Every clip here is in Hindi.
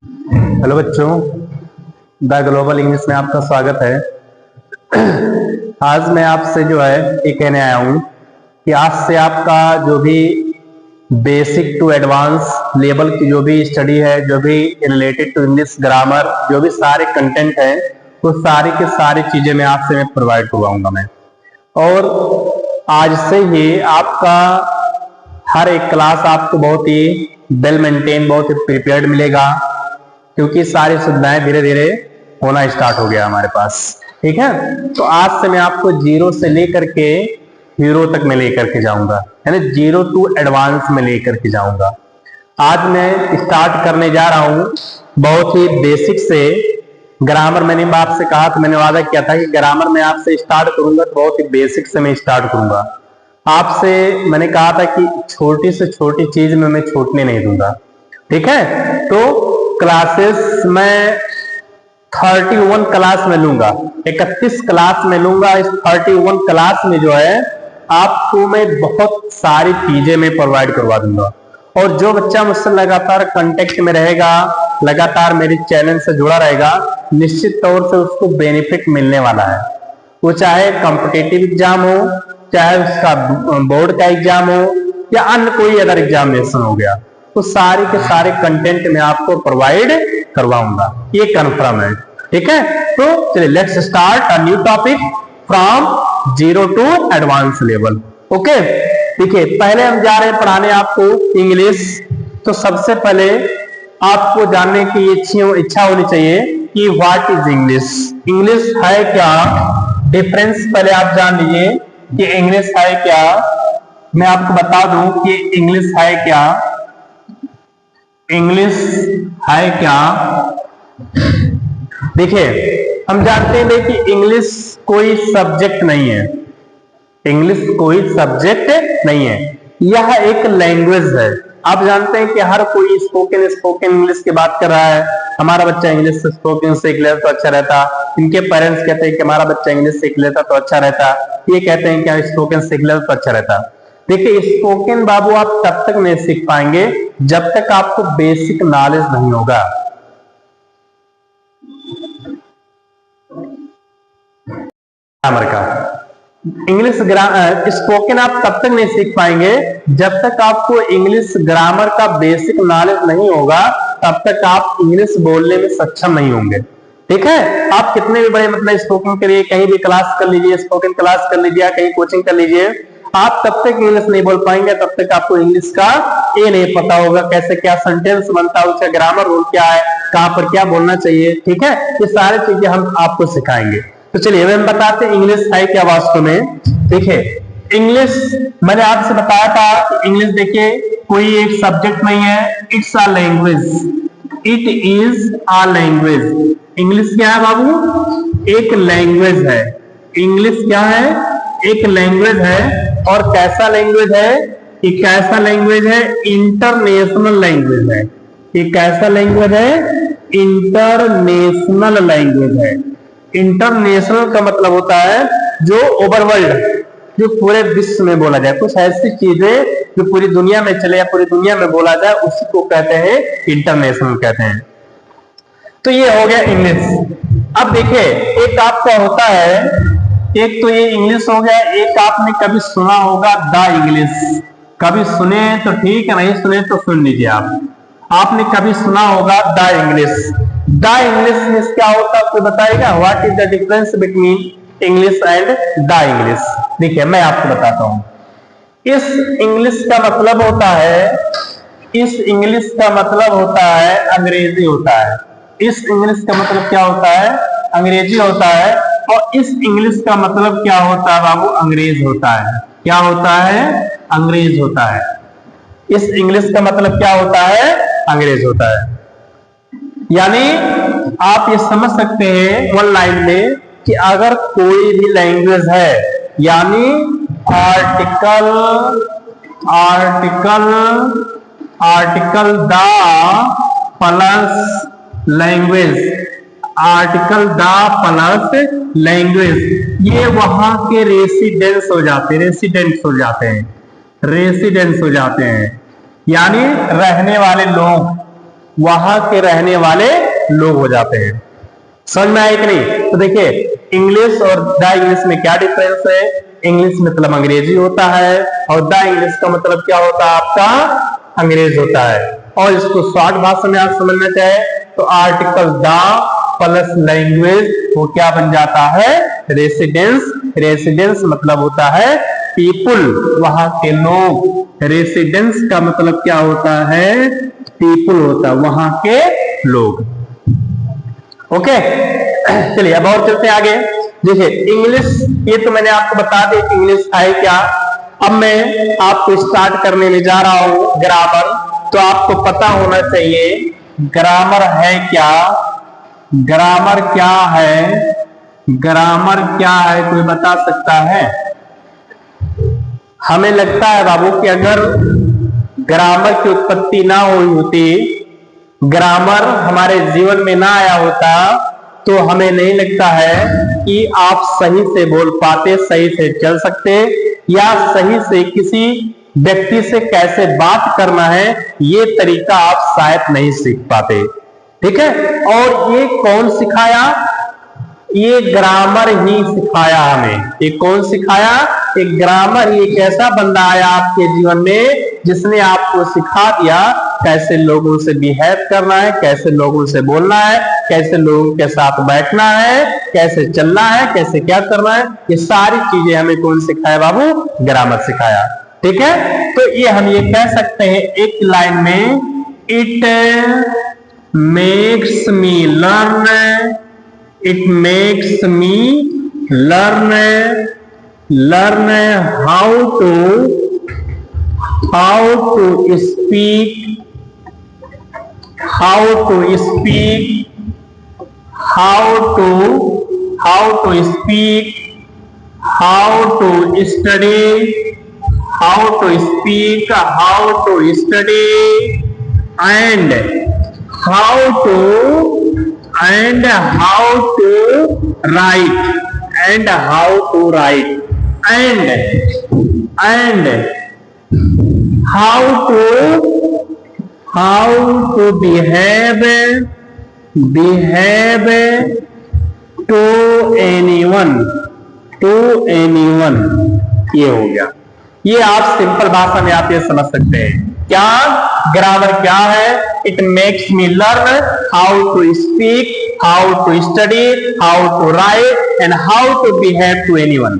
हेलो बच्चों, द ग्लोबल इंग्लिश में आपका स्वागत है। आज मैं आपसे जो है ये कहने आया हूँ कि आज से आपका जो भी बेसिक टू एडवांस लेवल की जो भी स्टडी है, जो भी रिलेटेड टू इंग्लिश ग्रामर, जो भी सारे कंटेंट है, वो सारी की सारी चीजें मैं आपसे मैं प्रोवाइड करवाऊंगा मैं। और आज से ही आपका हर एक क्लास आपको बहुत ही वेल मेंटेन, बहुत ही प्रिपेयर्ड मिलेगा, क्योंकि सारी सुविधाएं धीरे धीरे होना स्टार्ट हो गया हमारे पास। ठीक है, तो आज से मैं आपको जीरो से लेकर के हीरो तक में लेकर के जाऊंगा, यानी जीरो टू एडवांस में लेकर के जाऊंगा। आज मैं स्टार्ट करने जा रहा हूं बहुत ही बेसिक से ग्रामर। मैंने आपसे कहा था, मैंने वादा किया था कि ग्रामर में आपसे स्टार्ट करूंगा तो बहुत ही बेसिक से मैं स्टार्ट करूंगा। आपसे मैंने कहा था कि छोटी से छोटी चीज में मैं छूटने नहीं दूंगा। ठीक है, तो क्लासेस मैं 31 क्लास में लूंगा, 31 क्लास में लूंगा। इस 31 क्लास में जो है आपको मैं बहुत सारी चीजें मैं प्रोवाइड करवा दूंगा। और जो बच्चा मुझसे लगातार कांटेक्ट में रहेगा, लगातार मेरे चैनल से जुड़ा रहेगा, निश्चित तौर से उसको बेनिफिट मिलने वाला है। वो चाहे कॉम्पिटिटिव एग्जाम हो, चाहे उसका बोर्ड का एग्जाम हो, या अन्य कोई अदर एग्जामिनेशन हो गया, तो सारे के सारे कंटेंट मैं आपको प्रोवाइड करवाऊंगा, ये कंफर्म है। ठीक है, तो चलिए let's start a new topic from zero to advance level. Okay, देखिए पहले हम जा रहे हैं पढ़ाने आपको इंग्लिश। तो सबसे पहले आपको जानने की इच्छा होनी चाहिए कि व्हाट इज इंग्लिश। इंग्लिश है क्या, डिफरेंस पहले आप जान लीजिए कि इंग्लिश है क्या। मैं आपको बता दूं कि इंग्लिश है क्या। इंग्लिश है क्या, देखिए हम जानते हैं कि इंग्लिश कोई सब्जेक्ट नहीं है। इंग्लिश कोई सब्जेक्ट नहीं है, यह एक लैंग्वेज है। आप जानते हैं कि हर कोई स्पोकन इंग्लिश की बात कर रहा है। हमारा बच्चा इंग्लिश से स्पोकन सीख लेता तो अच्छा रहता। इनके पेरेंट्स कहते हैं कि हमारा बच्चा इंग्लिश सीख लेता तो अच्छा रहता। ये कहते हैं कि स्पोकन सीख लेता तो अच्छा रहता। देखिए स्पोकन बाबू आप तब तक नहीं सीख पाएंगे जब तक आपको बेसिक नॉलेज नहीं होगा। ग्रामर का इंग्लिश स्पोकन आप तब तक नहीं सीख पाएंगे जब तक आपको इंग्लिश ग्रामर का बेसिक नॉलेज नहीं होगा, तब तक आप इंग्लिश बोलने में सक्षम नहीं होंगे। ठीक है, आप कितने भी बड़े मतलब स्पोकन के लिए कहीं भी क्लास कर लीजिए, स्पोकन क्लास कर लीजिए, कहीं कोचिंग कर लीजिए, आप तब तक इंग्लिश नहीं बोल पाएंगे, तब तक आपको इंग्लिश का ये नहीं पता होगा कैसे क्या सेंटेंस बनता है, उसका ग्रामर रूल क्या है, कहां पर क्या बोलना चाहिए। ठीक है, ये सारी चीजें हम आपको सिखाएंगे। तो चलिए हम बताते हैं इंग्लिश है क्या वास्तव में। देखिए इंग्लिश मैंने आपसे बताया था कि इंग्लिश देखिए कोई एक सब्जेक्ट नहीं है, it's a language. It is a language. English क्या है बाबू, एक लैंग्वेज है। इंग्लिश क्या है, एक लैंग्वेज है। और कैसा लैंग्वेज है, ये कैसा लैंग्वेज है, इंटरनेशनल लैंग्वेज है। ये कैसा लैंग्वेज है, इंटरनेशनल लैंग्वेज है। इंटरनेशनल का मतलब होता है जो ओवरवर्ल्ड, जो पूरे विश्व में बोला जाए, कुछ ऐसी चीजें जो पूरी दुनिया में चले या पूरी दुनिया में बोला जाए, उसी को कहते हैं इंटरनेशनल कहते हैं। तो ये हो गया इंग्लिश। अब देखिए एक आपका होता है, एक तो ये इंग्लिश हो गया, एक आपने कभी सुना होगा द इंग्लिश। कभी सुने तो ठीक है, नहीं सुने तो सुन लीजिए आपने कभी सुना होगा the English. The English means क्या होता है आपको बताएगा, what is the difference between English and the English. देखिए मैं आपको बताता हूं। इस इंग्लिश का मतलब होता है, इस इंग्लिश का मतलब होता है अंग्रेजी होता है। इस इंग्लिश का मतलब क्या होता है, अंग्रेजी होता है। और इस इंग्लिश का मतलब क्या होता है बाबू, अंग्रेज होता है। क्या होता है, अंग्रेज होता है। इस इंग्लिश का मतलब क्या होता है, अंग्रेज होता है। यानी आप ये समझ सकते हैं वन लाइन में कि अगर कोई भी लैंग्वेज है, यानी article the plus language, article the plus language, ये वहां के रेसिडेंस हो जाते हैं, रेसिडेंस हो जाते हैं, यानी रहने वाले लोग। वहां के रहने वाले लोग हो जाते हैं। समझ में आया कि नहीं? तो देखिए इंग्लिश और द इंग्लिश में क्या डिफरेंस है। इंग्लिश मतलब अंग्रेजी होता है और द इंग्लिश का मतलब क्या होता है आपका, अंग्रेज होता है। और इसको शॉर्ट भाषा में आप समझना चाहे तो आर्टिकल द प्लस लैंग्वेज वो क्या बन जाता है, रेसिडेंस। रेसिडेंस मतलब होता है पीपुल, वहां के लोग। रेसिडेंस का मतलब क्या होता है, पीपुल होता है, वहां के लोग। ओके चलिए अब और चलते हैं आगे। देखिए इंग्लिश, ये तो मैंने आपको बता दी इंग्लिश है क्या। अब मैं आपको स्टार्ट करने में जा रहा हूं ग्रामर। तो आपको पता होना चाहिए ग्रामर है क्या, ग्रामर क्या है, ग्रामर क्या है, कोई बता सकता है? हमें लगता है बाबू कि अगर ग्रामर की उत्पत्ति ना हुई होती, ग्रामर हमारे जीवन में ना आया होता, तो हमें नहीं लगता है कि आप सही से बोल पाते, सही से चल सकते, या सही से किसी व्यक्ति से कैसे बात करना है ये तरीका आप शायद नहीं सीख पाते। ठीक है, और ये कौन सिखाया, ये ग्रामर ही सिखाया हमें। ये कौन सिखाया, एक ग्रामर ही एक ऐसा बंदा आया आपके जीवन में जिसने आपको सिखा दिया कैसे लोगों से बिहेव करना है, कैसे लोगों से बोलना है, कैसे लोगों के साथ बैठना है, कैसे चलना है, कैसे क्या करना है। ये सारी चीजें हमें कौन सिखाया बाबू, ग्रामर सिखाया। ठीक है, तो ये हम ये कह सकते हैं एक लाइन में, it makes me learn, it makes me learn how to speak, how to speak, how to speak, how to study, how to speak, how to study, and how to write, and how to write, and how to behave to anyone, ये हो गया। ये आप सिंपल भाषा में आप ये समझ सकते हैं क्या ग्रामर क्या है। It makes me learn how to speak, how to study, how to write, and how to behave to anyone.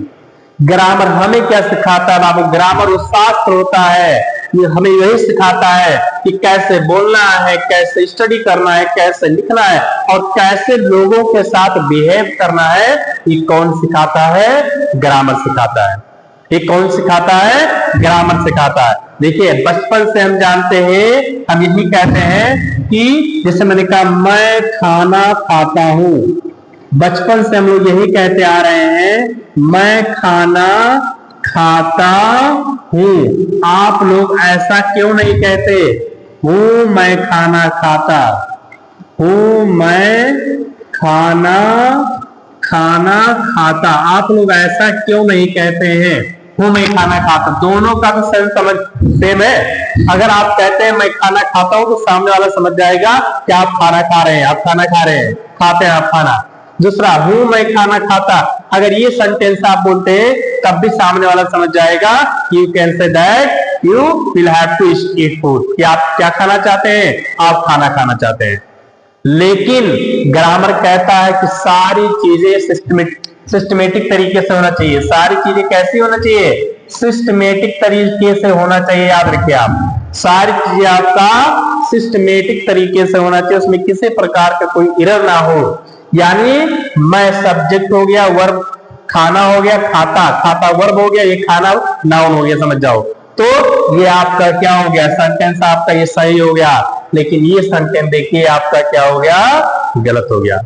Grammar हमें क्या सिखाता है बाबू, ग्रामर वो शास्त्र होता है, ये हमें यही सिखाता है कि कैसे बोलना है, कैसे स्टडी करना है, कैसे लिखना है, और कैसे लोगों के साथ बिहेव करना है। ये कौन सिखाता है, ग्रामर सिखाता है। ये कौन सिखाता है, ग्रामर सिखाता है। देखिए बचपन से हम जानते हैं, हम यही कहते हैं कि जैसे मैंने कहा मैं खाना खाता हूं, बचपन से हम लोग यही कहते आ रहे हैं मैं खाना खाता हूं। आप लोग ऐसा क्यों नहीं कहते, हूं मैं खाना खाता हूं, मैं खाना खाता, आप लोग ऐसा क्यों नहीं कहते हैं, हूं मैं खाना खाता। दोनों का तो समझ सेम है। अगर आप कहते हैं मैं खाना खाता हूं तो सामने वाला समझ जाएगा कि आप खाना खा रहे हैं, आप खाना खा रहे हैं, खाते हैं आप खाना। दूसरा हूं मैं खाना खाता, अगर ये सेंटेंस आप बोलते हैं तब भी सामने वाला समझ जाएगा, you can say that you will have to eat food, कि आप क्या खाना चाहते हैं, आप खाना खाना चाहते हैं। लेकिन ग्रामर कहता है कि सारी चीजें सिस्टमेटिक तरीके से होना चाहिए। सारी चीजें कैसी होना चाहिए, सिस्टमेटिक तरीके से होना चाहिए। याद रखिए आप, सारी चीजें आपका सिस्टमेटिक तरीके से होना चाहिए, उसमें किसी प्रकार का कोई एरर ना हो। यानी मैं सब्जेक्ट हो गया, वर्ब खाना हो गया, खाता वर्ब हो गया, ये खाना नाउन हो गया, समझ जाओ। तो ये आपका क्या हो गया, सेंटेंस आपका ये सही हो गया। लेकिन ये सेंटेंस देखिए आपका क्या हो गया, गलत हो गया।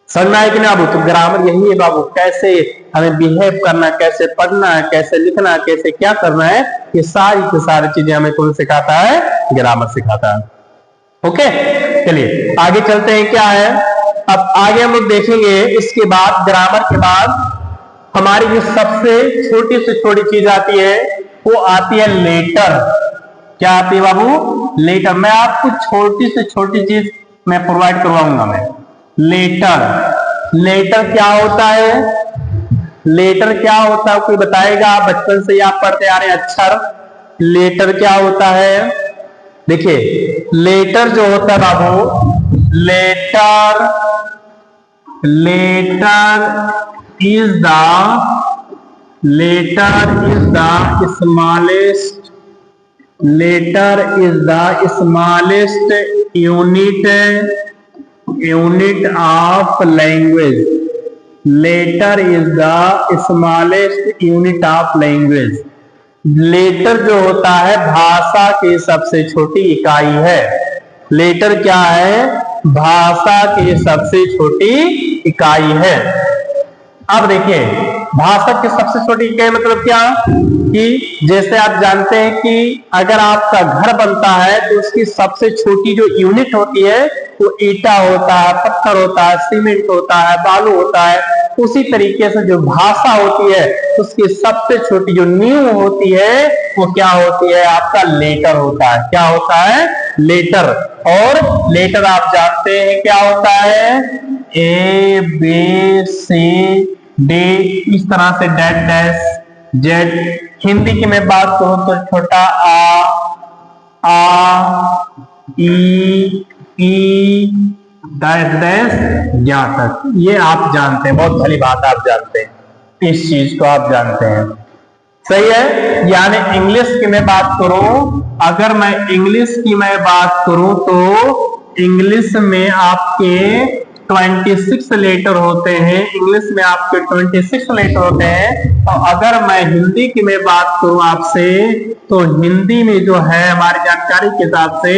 समझना है कि ना बाबू। तो ग्रामर यही है बाबू, कैसे हमें बिहेव करना, कैसे पढ़ना है, कैसे लिखना, कैसे क्या करना है, ये सारी की सारी चीजें हमें कौन सिखाता है, ग्रामर सिखाता है। ओके चलिए आगे चलते हैं, क्या है अब आगे हम लोग देखेंगे। इसके बाद ग्रामर के बाद हमारी जो सबसे छोटी से छोटी चीज आती है वो आती है लेटर। क्या आती है बाबू? लेटर। मैं आपको छोटी से छोटी चीज मैं प्रोवाइड करवाऊंगा मैं। लेटर, लेटर क्या होता है? लेटर क्या होता है कोई बताएगा? बचपन से ही आप पढ़ते आ रहे हैं अक्षर। लेटर क्या होता है? देखिए लेटर जो होता है बाबू, letter, letter is the smallest, letter is the smallest unit of language. Letter is the smallest unit of language. Letter जो होता है भाषा की सबसे छोटी इकाई है। लेटर क्या है? भाषा की सबसे छोटी इकाई है। अब देखिए भाषा की सबसे छोटी इकाई मतलब क्या? कि जैसे आप जानते हैं कि अगर आपका घर बनता है तो उसकी सबसे छोटी जो यूनिट होती है वो ईटा होता है, पत्थर होता है, सीमेंट होता है, बालू होता है। उसी तरीके से जो भाषा होती है उसकी सबसे छोटी जो नींव होती है वो क्या होती है? आपका लेटर होता है। क्या होता है? लेटर। और लेटर आप जानते हैं क्या होता है? ए बी सी डी, इस तरह से डैश डैश जेड। हिंदी की मैं बात करूं तो छोटा आ ई डैश डैश यहाँ तक। ये आप जानते हैं, बहुत भली बात आप जानते हैं, इस चीज को आप जानते हैं। सही है। यानी इंग्लिश की मैं बात करूं, अगर मैं इंग्लिश की मैं बात करूं तो इंग्लिश में आपके 26 लेटर होते हैं। इंग्लिश में आपके 26 लेटर होते हैं। और अगर मैं हिंदी की मैं बात करूं आपसे तो हिंदी में जो है हमारी जानकारी के हिसाब से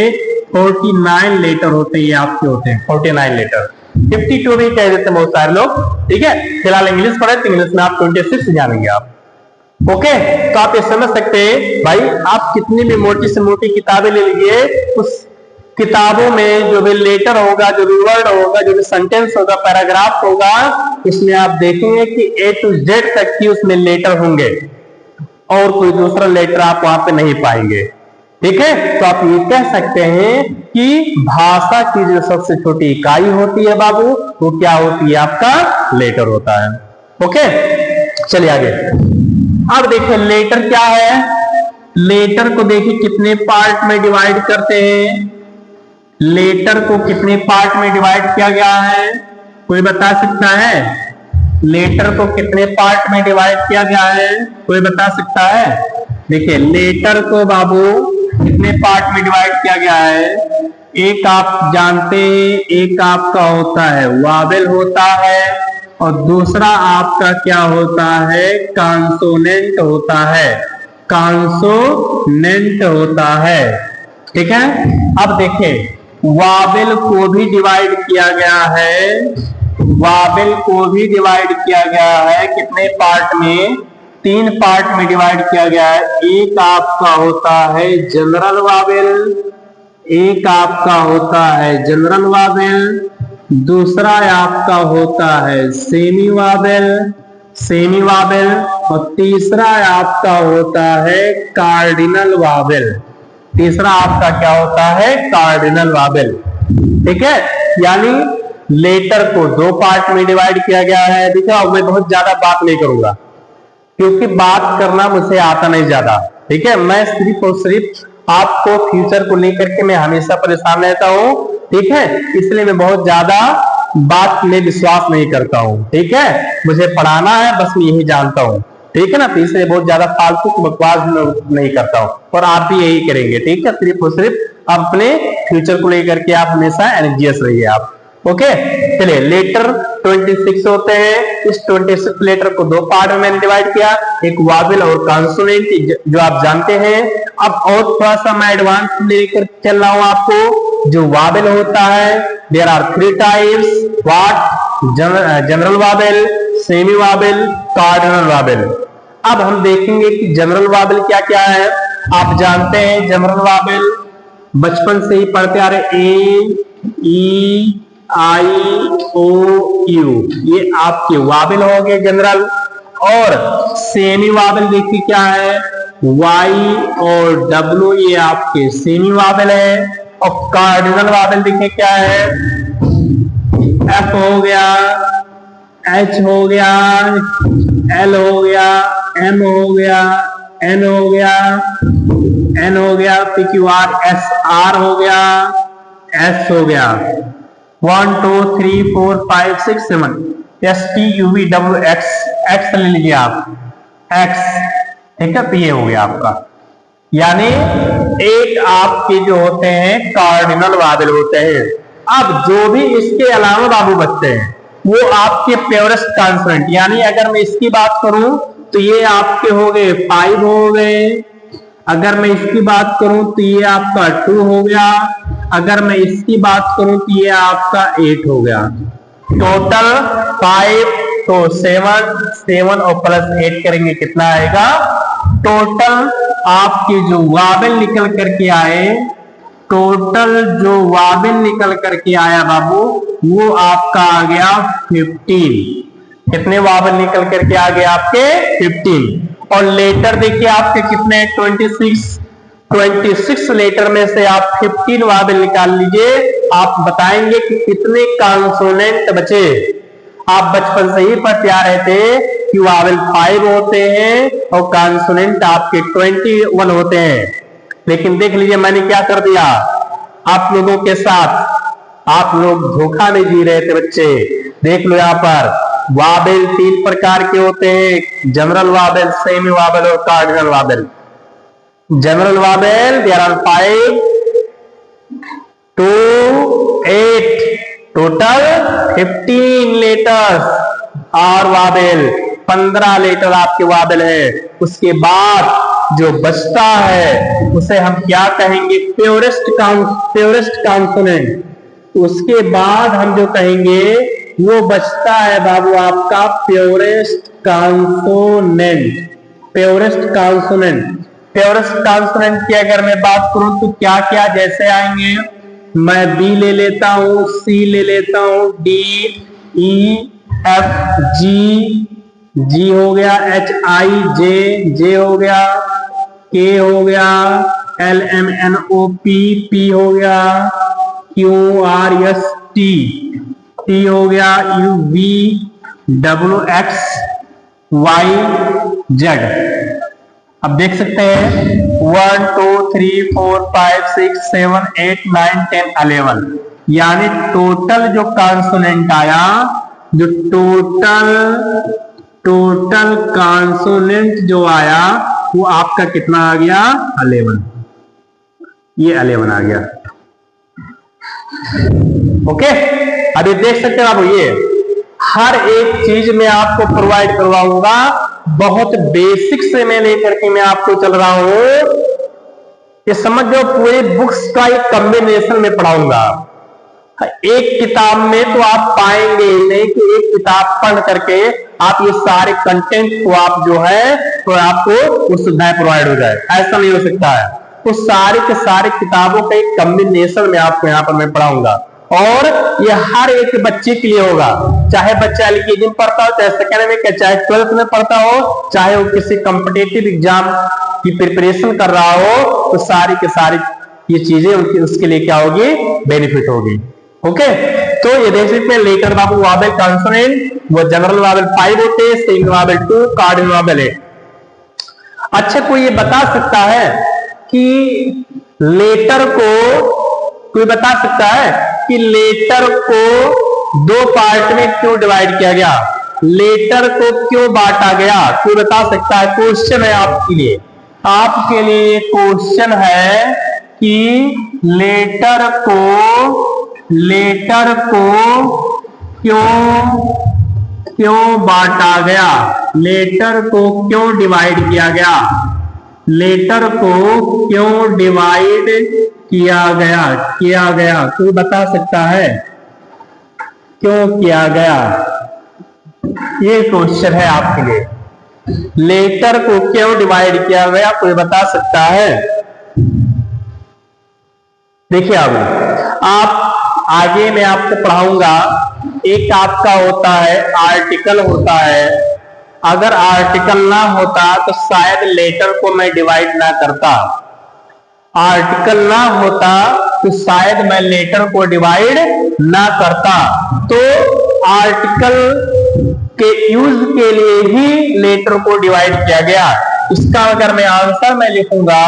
49 लेटर होते हैं, आपके होते हैं 49 लेटर। 52 भी कह देते हैं बहुत सारे लोग। ठीक है, फिलहाल इंग्लिश पढ़े तो इंग्लिश में आप 26 जानेंगे आप। ओके, तो आप ये समझ सकते हैं भाई, आप कितनी भी मोटी से मोटी किताबें ले लीजिए, उस किताबों में जो भी लेटर होगा, जो भी वर्ड होगा, जो भी सेंटेंस होगा, पैराग्राफ होगा, इसमें आप देखेंगे कि A to Z तक की उसमें लेटर होंगे और कोई दूसरा लेटर आप वहां पे नहीं पाएंगे। ठीक है, तो आप ये कह सकते हैं कि भाषा की जो सबसे छोटी इकाई होती है बाबू, वो क्या होती है? आपका लेटर होता है। ओके, चलिए आगे। अब देखिए लेटर क्या है। लेटर को देखिए कितने पार्ट में डिवाइड करते हैं। लेटर को कितने पार्ट में डिवाइड किया गया है? कोई बता सकता है? लेटर को कितने पार्ट में डिवाइड किया गया है? कोई बता सकता है? देखिए लेटर को बाबू कितने पार्ट में डिवाइड किया गया है? एक आप जानते हैं, एक आपका होता है वावेल होता है और दूसरा आपका क्या होता है? कॉन्सोनेंट होता है। कॉन्सोनेंट होता है। ठीक है, अब देखें वावेल को भी डिवाइड किया गया है। वावेल को भी डिवाइड किया गया है कितने पार्ट में? 3 पार्ट में डिवाइड किया गया है। एक आपका होता है जनरल वावेल, एक आपका होता है जनरल वावेल, दूसरा आपका होता है सेमी वावेल, सेमी वावेल, और तीसरा आपका होता है कार्डिनल वावेल। तीसरा आपका क्या होता है? Cardinal Wavell. ठीक है, यानी लेटर को 2 पार्ट में डिवाइड किया गया है। देखो मैं बहुत ज्यादा बात नहीं करूंगा क्योंकि बात करना मुझे आता नहीं ज्यादा। ठीक है, मैं सिर्फ और सिर्फ आपको फ्यूचर को लेकर के मैं हमेशा परेशान रहता हूं। ठीक है, इसलिए मैं बहुत ज्यादा बात में विश्वास नहीं करता हूं। ठीक है, मुझे पढ़ाना है बस, मैं यही जानता हूं। ठीक है ना, तो इसलिए बहुत ज्यादा फालतू बकवास नहीं करता हूं और आप भी यही करेंगे। ठीक है, सिर्फ और सिर्फ अपने फ्यूचर को लेकर के आप हमेशा एनर्जियस रहिए आप। ओके, चलिए लेटर 26 होते हैं। इस 26 लेटर को 2 पार्ट में मैंने डिवाइड किया, एक वावेल और कॉन्सोनेंट, जो आप जानते हैं। अब और थोड़ा सा मैं एडवांस लेकर चल रहा हूं आपको। जो वावेल होता है, there are 3 types. What? General vowel, semi vowel, cardinal vowel. अब हम देखेंगे कि जनरल वावेल क्या क्या है। आप जानते हैं जनरल वावेल बचपन से ही पढ़ते आ रहे, ए ई आई ओ यू, ये आपके वावेल हो गए जनरल। और सेमी वावेल देखिए क्या है? वाई और डब्ल्यू ये आपके सेमी वावेल है, और कार्डिनल वावेल देखिए क्या है, एफ हो गया, एच हो गया, एल हो गया, एम हो गया, एन हो गया, एन हो गया, P Q R S R हो गया, एस हो गया, 1 2 3 4 5 6 7, S T U V W x, x ले लीजिए आप, एक्स, ठीक है, तो ये हो गया आपका। यानी एक आपके जो होते हैं कार्डिनल वावेल होते हैं। अब जो भी इसके अलावा बाबू बचते हैं वो आपके प्योरेस्ट कॉन्सोनेंट, यानी अगर मैं इसकी बात करूं तो ये आपके हो गए 5 हो गए, अगर मैं इसकी बात करूं तो ये आपका 2 हो गया, अगर मैं इसकी बात करूं तो ये आपका 8 हो गया, टोटल 5 तो 7 और प्लस 8 करेंगे कितना आएगा, टोटल आपके जो वावेल निकल करके आए, टोटल जो वावेल निकल करके आया बाबू वो आपका आ गया 15। कितने वावेल निकल करके आ गए आपके 15, और लेटर देखिए आपके कितने 26 लेटर में से आप 15 वावेल निकाल लीजिए, आप बताएंगे कि कितने कॉन्सोनेंट बचे। आप बचपन से ही पढ़ते आ रहे थे कि वावेल 5 होते हैं और कॉन्सोनेंट आपके 21 होते हैं, लेकिन देख लीजिए मैंने क्या कर दिया आप लोगों के साथ, आप लोग धोखा में जी रहे थे बच्चे। देख लो यहाँ पर वावेल 3 प्रकार के होते हैं, जनरल वावेल, सेमी वावेल और cardinal vowel. General vowel there are 5 to 8, total 15 letters, और वावेल 15 लेटर आपके वावेल है। उसके बाद जो बचता है उसे हम क्या कहेंगे, प्योरेस्ट कॉन्सोनेंट। उसके बाद हम जो कहेंगे वो बचता है बाबू आपका प्योरेस्ट कॉन्सोनेंट। प्योरेस्ट कॉन्सोनेंट की अगर मैं बात करूं तो क्या क्या जैसे आएंगे, मैं बी ले लेता हूं, सी ले लेता हूं, डी ई एफ जी हो गया, एच आई जे हो गया, के हो गया, L M N O P हो गया, क्यू आर एस टी हो गया, U V W X Y Z. अब देख सकते हैं 1 2 3 4 5 6 7 8 9 10 11, यानी टोटल जो कॉन्सोनेंट आया, जो टोटल कॉन्सोनेंट जो आया वो आपका कितना आ गया 11, ये 11 आ गया। ओके, अभी देख सकते हैं आप, ये हर एक चीज में आपको प्रोवाइड करवाऊंगा, बहुत बेसिक से मैं लेकर के मैं आपको चल रहा हूं, ये समझ लो पूरी बुक्स का एक कॉम्बिनेशन में पढ़ाऊंगा। एक किताब में तो आप पाएंगे ही नहीं कि एक किताब पढ़ करके आप ये सारे कंटेंट को आप जो है तो आपको वो सुविधाएं प्रोवाइड हो जाए, ऐसा नहीं हो सकता है। तो सारे के सारे किताबों का एक कॉम्बिनेशन में आपको यहाँ पर मैं पढ़ाऊंगा, और ये हर एक बच्चे के लिए होगा, चाहे बच्चा एलकेजी में पढ़ता हो, चाहे सेकेंड में, चाहे 12th में पढ़ता हो, चाहे वो किसी कॉम्पिटिटिव एग्जाम की प्रिपरेशन कर रहा हो, तो सारी के सारी ये चीजें उसके लिए क्या होगी, बेनिफिट होगी। ओके, तो ये देख सकते हैं लेटर बाबू वावेल कॉन्सोनेंट, वो जनरल वावेल 5 होते हैं, सेमी वावेल 2, कार्डिनल वावेल 8। अच्छा, कोई ये बता सकता है कि लेटर को, कोई बता सकता है कि लेटर को 2 पार्ट में क्यों डिवाइड किया गया, लेटर को क्यों बांटा गया, कोई बता सकता है? क्वेश्चन है आपके लिए, आपके लिए क्वेश्चन है कि लेटर को क्यों बांटा गया, लेटर को क्यों डिवाइड किया गया, लेटर को क्यों डिवाइड किया गया, कोई बता सकता है क्यों किया गया? ये क्वेश्चन है आपके लिए, लेटर को क्यों डिवाइड किया गया, कोई बता सकता है? देखिए आप आगे मैं आपको पढ़ाऊंगा, एक आपका होता है आर्टिकल होता है, अगर आर्टिकल ना होता तो शायद लेटर को मैं डिवाइड ना करता। आर्टिकल ना होता तो शायद मैं लेटर को डिवाइड ना करता। तो आर्टिकल के यूज के लिए ही लेटर को डिवाइड किया गया। इसका अगर मैं आंसर में लिखूंगा,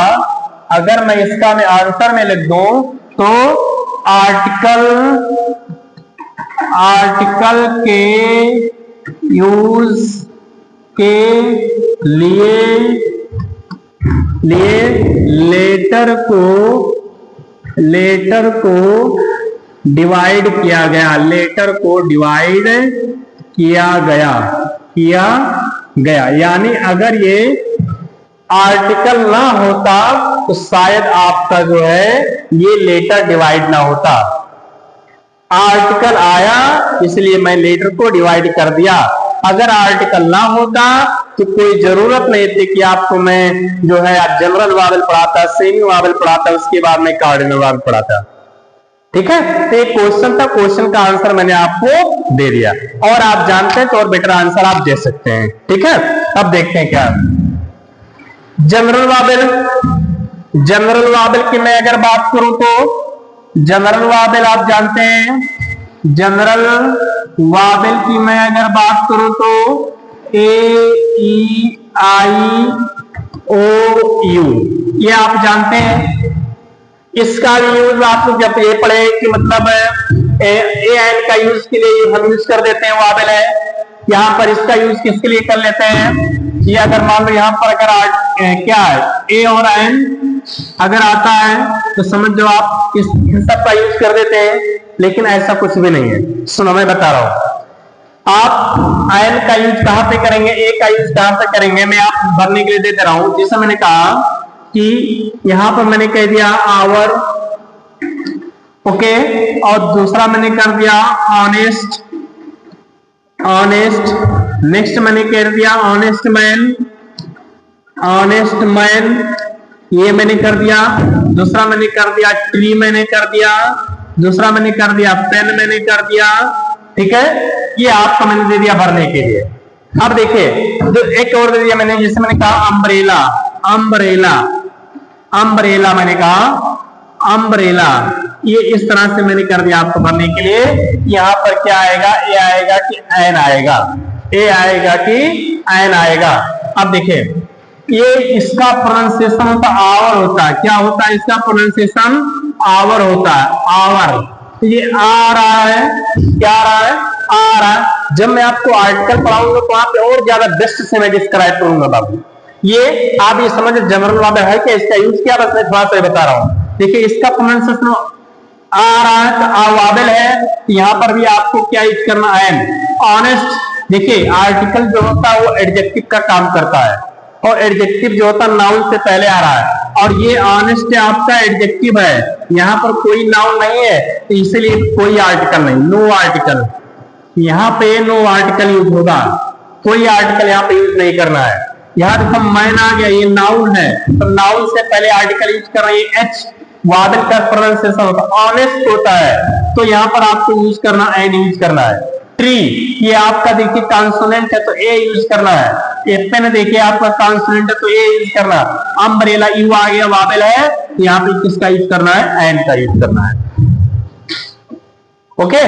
अगर मैं इसका मैं आंसर में लिख दूं तो आर्टिकल के यूज के लिए लेटर को डिवाइड किया गया। लेटर को डिवाइड किया गया यानी अगर ये आर्टिकल ना होता तो शायद आपका जो है ये लेटर डिवाइड ना होता। आर्टिकल आया इसलिए मैं लेटर को डिवाइड कर दिया। अगर आर्टिकल ना होता तो कोई जरूरत नहीं थी कि आपको मैं जो है जनरल वावेल पढ़ाता, सेमी वावेल पढ़ाता, उसके बाद में कार्डिनल वावेल पढ़ाता। ठीक है, तो एक क्वेश्चन था, क्वेश्चन का आंसर मैंने आपको दे दिया और आप जानते हैं तो और बेटर आंसर आप दे सकते हैं। ठीक है, अब देखते हैं क्या जनरल वावेल की मैं अगर बात करूं तो जनरल वावेल आप जानते हैं, जनरल वावेल की मैं अगर बात करूं तो A-E-I-O-U ये आप जानते हैं। इसका भी यूज आप लोग जब ये पढ़े कि मतलब ए का यूज के लिए हम यूज कर देते हैं वावेल है। यहां पर इसका यूज किसके लिए कर लेते हैं, ये अगर मान लो यहां पर अगर क्या है ए और एन अगर आता है तो समझ जाओ आप इन सब का यूज कर देते हैं, लेकिन ऐसा कुछ भी नहीं है। सुनो मैं बता रहा हूं, आप आयन का यूज कहां पे करेंगे, ए का यूज कहां पे करेंगे, मैं आप भरने के लिए दे रहा हूं। जैसा मैंने कहा कि यहां पर मैंने कह दिया आवर, ओके, और दूसरा मैंने कर दिया ऑनेस्ट, नेक्स्ट मैंने कह दिया ऑनेस्ट मैन, ये मैंने कर दिया। दूसरा मैंने कर दिया ट्री, मैंने कर दिया। दूसरा मैंने कर दिया पेन, मैंने कर दिया। ठीक है, ये आपको मैंने दे दिया भरने के लिए। अब देखिए एक और दे दिया मैंने, जैसे मैंने कहा अम्ब्रेला मैंने कहा अम्ब्रेला, ये इस तरह से मैंने कर दिया आपको भरने के लिए। यहां पर क्या आएगा, ए आएगा कि एन आएगा, ए आएगा कि एन आएगा। अब देखिए ये इसका प्रोनाउंसिएशन होता आवर होता है। क्या होता है इसका प्रोनाउंसिएशन, आवर होता है, आवर। ये आ रहा है, क्या आ रहा है, आ रहा है। जब मैं आपको आर्टिकल पढ़ाऊंगा तो वहां पे और ज्यादा बेस्ट से मैं डिस्क्राइब करूंगा बाबू। ये आप ये समझ जनरल वावेल है क्या, इसका यूज क्या, बस मैं थोड़ा सा बता रहा हूं। देखिए इसका प्रोनाउंसिएशन आ रहा है तो आ वावेल है, यहां पर भी आपको क्या यूज करना है, ऑनेस्ट। देखिए आर्टिकल जो होता है वो एडजेक्टिव का काम करता है, और एडजेक्टिव जो होता है नाउन से पहले आ रहा है, और ये ऑनेस्ट आपका एडजेक्टिव है। यहां पर कोई नाउन नहीं है तो इसलिए कोई आर्टिकल नहीं, नो आर्टिकल। यहां पे नो आर्टिकल यूज होगा, कोई आर्टिकल यहां पे यूज नहीं करना है। यहां देखो मैन आ गया, ये नाउन है तो नाउन से पहले आर्टिकल यूज कर रहे हैं एच, वावेल का प्रोनाउंसिएशन होता है ऑनेस्ट होता है, तो यहां पर आपको यूज करना एन यूज करना है। ट्री ये आपका देखिए कॉन्सोनेंट है तो ए यूज करना है। पेन देखिए आपका कॉन्सोनेंट है तो ए यूज करना है। अम्ब्रेला यू आ गया, वावेल है, यहाँ पे किसका यूज करना है, एन का यूज करना है। ओके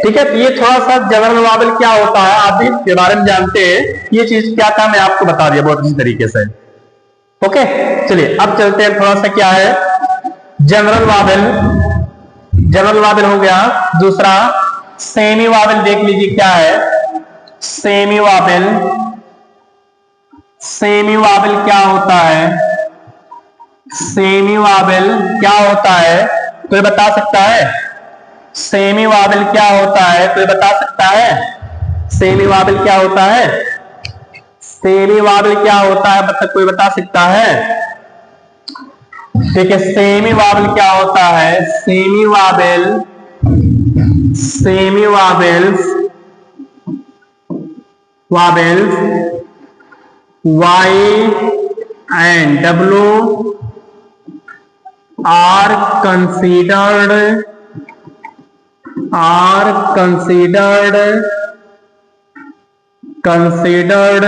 ठीक है, ये थोड़ा सा जनरल वावेल क्या होता है आप इसके बारे में जानते हैं, ये चीज क्या था मैं आपको बता दिया बहुत अच्छी तरीके से। ओके चलिए अब चलते हैं थोड़ा सा क्या है जनरल वावेल हो गया। दूसरा सेमी वावेल देख लीजिए क्या है, सेमी वावेल क्या होता है, सेमी वावेल क्या होता है, कोई बता सकता है? सेमी वावेल क्या होता है, कोई बता सकता है? सेमी वावेल क्या होता है, सेमी वावेल क्या होता है, मतलब कोई बता सकता है? देखिए सेमी वावेल क्या होता है, semi vowels Y and W are considered considered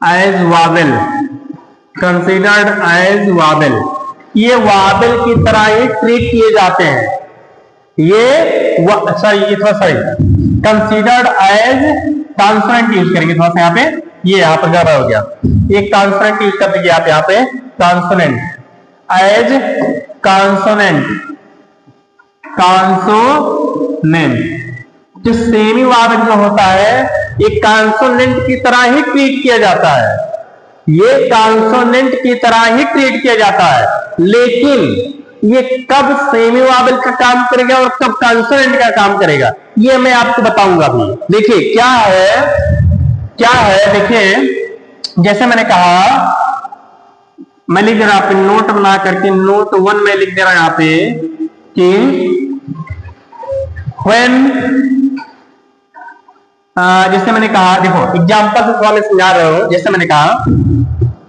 as vowel, considered as vowel, ये वावेल की तरह ही ट्रीट किए जाते हैं। ये कंसीडर्ड एज कॉन्सोनेंट यूज करेंगे थोड़ा सा यहाँ पे, ये यहाँ पर गड़बड़ हो गया, एक कॉन्सोनेंट यूज कर दीजिए आप यहाँ पे, कॉन्सोनेंट एज कॉन्सोनेंट, कॉन्सोनेंट जो सेमी वावेल जो होता है ये कॉन्सोनेंट की तरह ही ट्रीट किया जाता है, ये कॉन्सोनेंट की तरह ही ट्रीट किया जाता है, लेकिन ये कब सेमी वावेल का काम करेगा और कब कॉन्सोनेंट का काम करेगा ये मैं आपको बताऊंगा अभी। देखिए क्या है देखिए, जैसे मैंने कहा, मैं लिख दे रहा पे नोट बना करके, नोट 1 में लिख दे रहा यहां पे कि when जैसे मैंने कहा, देखो एग्जांपल से थोड़ा मैं समझा रहा हूं, जैसे मैंने कहा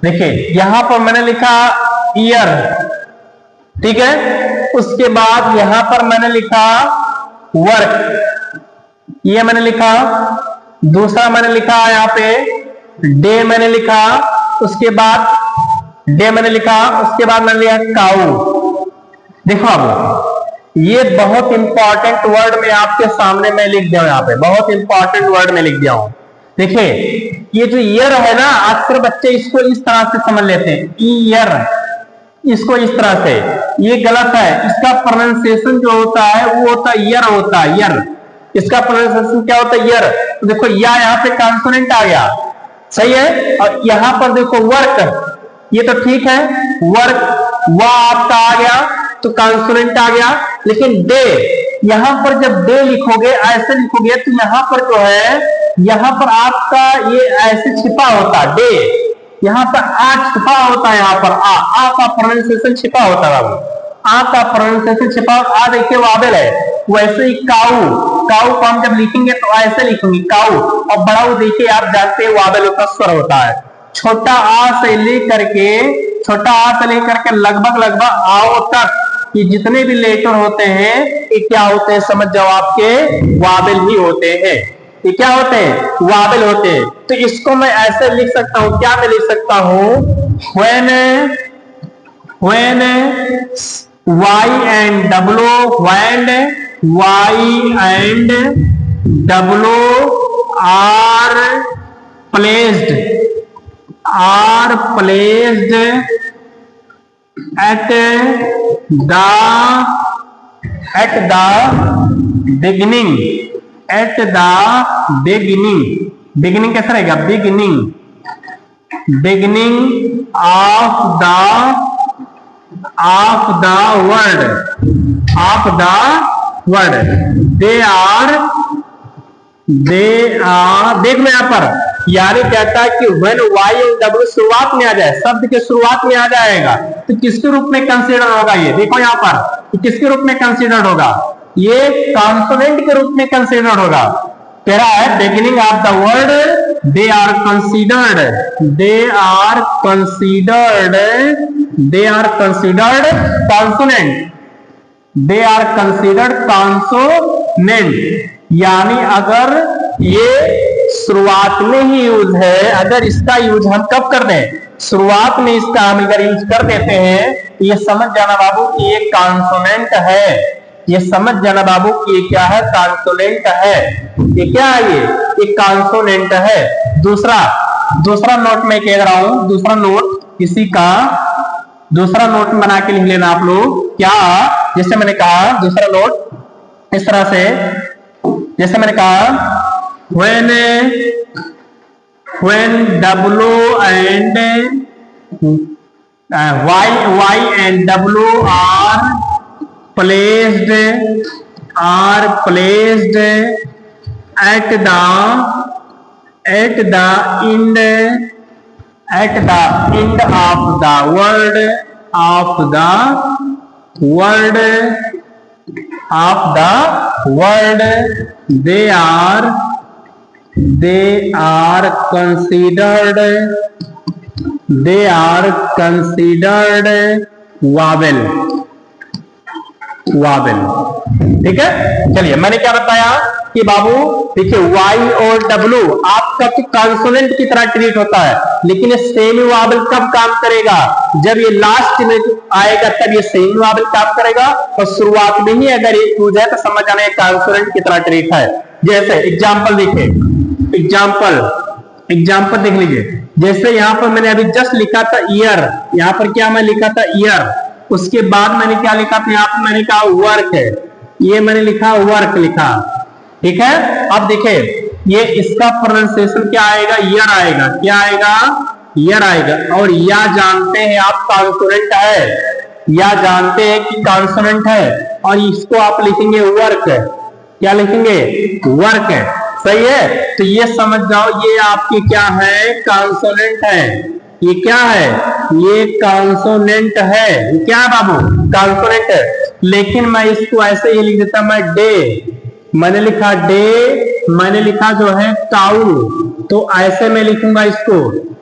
देखिए यहां पर मैंने लिखा ईयर, ठीक है, उसके बाद यहां पर मैंने लिखा वर्क, ये मैंने लिखा, दूसरा मैंने लिखा यहाँ पे डे मैंने लिखा, उसके बाद डे मैंने लिखा, उसके बाद मैंने लिखा काऊ। देखो अब ये बहुत इंपॉर्टेंट वर्ड में आपके सामने मैं लिख दिया हूं, यहाँ पे बहुत इंपॉर्टेंट वर्ड में लिख दिया हूं। देखिए ये जो ईयर है ना, अक्सर बच्चे इसको इस तरह से समझ लेते हैं, ईयर, इसको इस तरह से, ये गलत है। इसका प्रोनाउंसिएशन जो होता है वो होता है ईयर, होता है ईयर, इसका प्रोनाउंसिएशन क्या होता है ईयर। तो देखो या यहाँ पे कॉन्सोनेंट आ गया, सही है, और यहाँ पर देखो वर्क, ये तो ठीक है, वर्क वाह आपका आ गया तो कॉन्सोनेंट आ गया, लेकिन डे, यहां पर जब डे लिखोगे ऐसे लिखोगे तो यहां पर जो है, यहां पर आपका ये ऐसे छिपा होता है डे, यहां पर आ छिपा होता है, यहां पर आ का प्रोनाउंसिएशन छिपा होता है बाबू, आ का प्रोनाउंसिएशन छिपा, आ देखिए वावेल है, वैसे ही काऊ, काऊ को हम जब लिखेंगे तो ऐसे लिखेंगे काऊ, और बड़ा वो देखिए आप जानते हैं वावेल का स्वर होता है, छोटा आ से लेकर के, छोटा आ से लेकर के लगभग आओ तक ये जितने भी लेटर होते हैं ये क्या होते हैं समझ जाओ, आपके वावेल ही होते हैं, ये क्या होते हैं, वावेल होते हैं। तो इसको मैं ऐसे लिख सकता हूं, क्या मैं लिख सकता हूं, when y and w, when y and w are placed at the beginning, beginning कैसा रहेगा, beginning of the word, they are, देख लो यहाँ पर, यानी कहता है कि when y and w शुरुआत में आ जाए, शब्द के शुरुआत में आ जाएगा तो किसके रूप में कंसीडर होगा, ये देखो यहाँ पर किसके रूप में कंसीडर होगा, ये कॉन्सोनेंट के रूप में कंसीडर होगा। कह रहा है beginning of the word they are considered यानी अगर ये शुरुआत में ही यूज है, अगर इसका यूज हम कब कर दें, शुरुआत में इसका हम अगर यूज कर देते हैं, ये समझ जाना बाबू कि ये कॉन्सोनेंट है, ये समझ जाना बाबू कि ये क्या है, कॉन्सोनेंट है, ये क्या है, ये कॉन्सोनेंट है। दूसरा नोट मैं कह रहा हूं, दूसरा नोट इसी का दूसरा नोट बना के लिख लेना आप लोग, क्या, जैसे मैंने कहा दूसरा नोट इस तरह से, जैसे मैंने कहा when w and y and w are placed at the end of the word they are considered vowel। ठीक है, चलिए मैंने क्या बताया कि बाबू देखिए y और w आपका तो कॉन्सोनेंट की तरह ट्रीट होता है, लेकिन ये सेमी वोवेल कब काम करेगा? जब ये लास्ट में आएगा तब ये सेमी वोवेल काम करेगा, और शुरुआत में ही अगर ये हो जाए तो समझ आना ये कॉन्सोनेंट की तरह ट्रीट है। जैसे एग्जांपल देखिए, एग्जांपल देख लीजिए। जैसे यहां पर मैंने अभी जस्ट लिखा था ईयर, यहां पर क्या मैं लिखा था ईयर, उसके बाद मैंने क्या लिखा था, यहां पर मैंने कहा वर्क है, ये मैंने लिखा वर्क लिखा, ठीक है। अब देखिए ये इसका प्रोनाउंसिएशन क्या आएगा, ईयर आएगा, क्या आएगा, ईयर आएगा। और या जानते हैं आप कॉन्सोनेंट है, या जानते हैं कि कॉन्सोनेंट है, और इसको आप लिखेंगे वर्क, क्या लिखेंगे, वर्क है, सही है। तो ये समझ जाओ ये आपके क्या है, कॉन्सोनेंट है। ये क्या है, ये कॉन्सोनेंट है, ये क्या है बाबू, कॉन्सोनेंट है। लेकिन मैं इसको ऐसे ही लिख देता, मैं डे, मैंने लिखा डे, मैंने लिखा जो है काऊ, तो ऐसे मैं लिखूंगा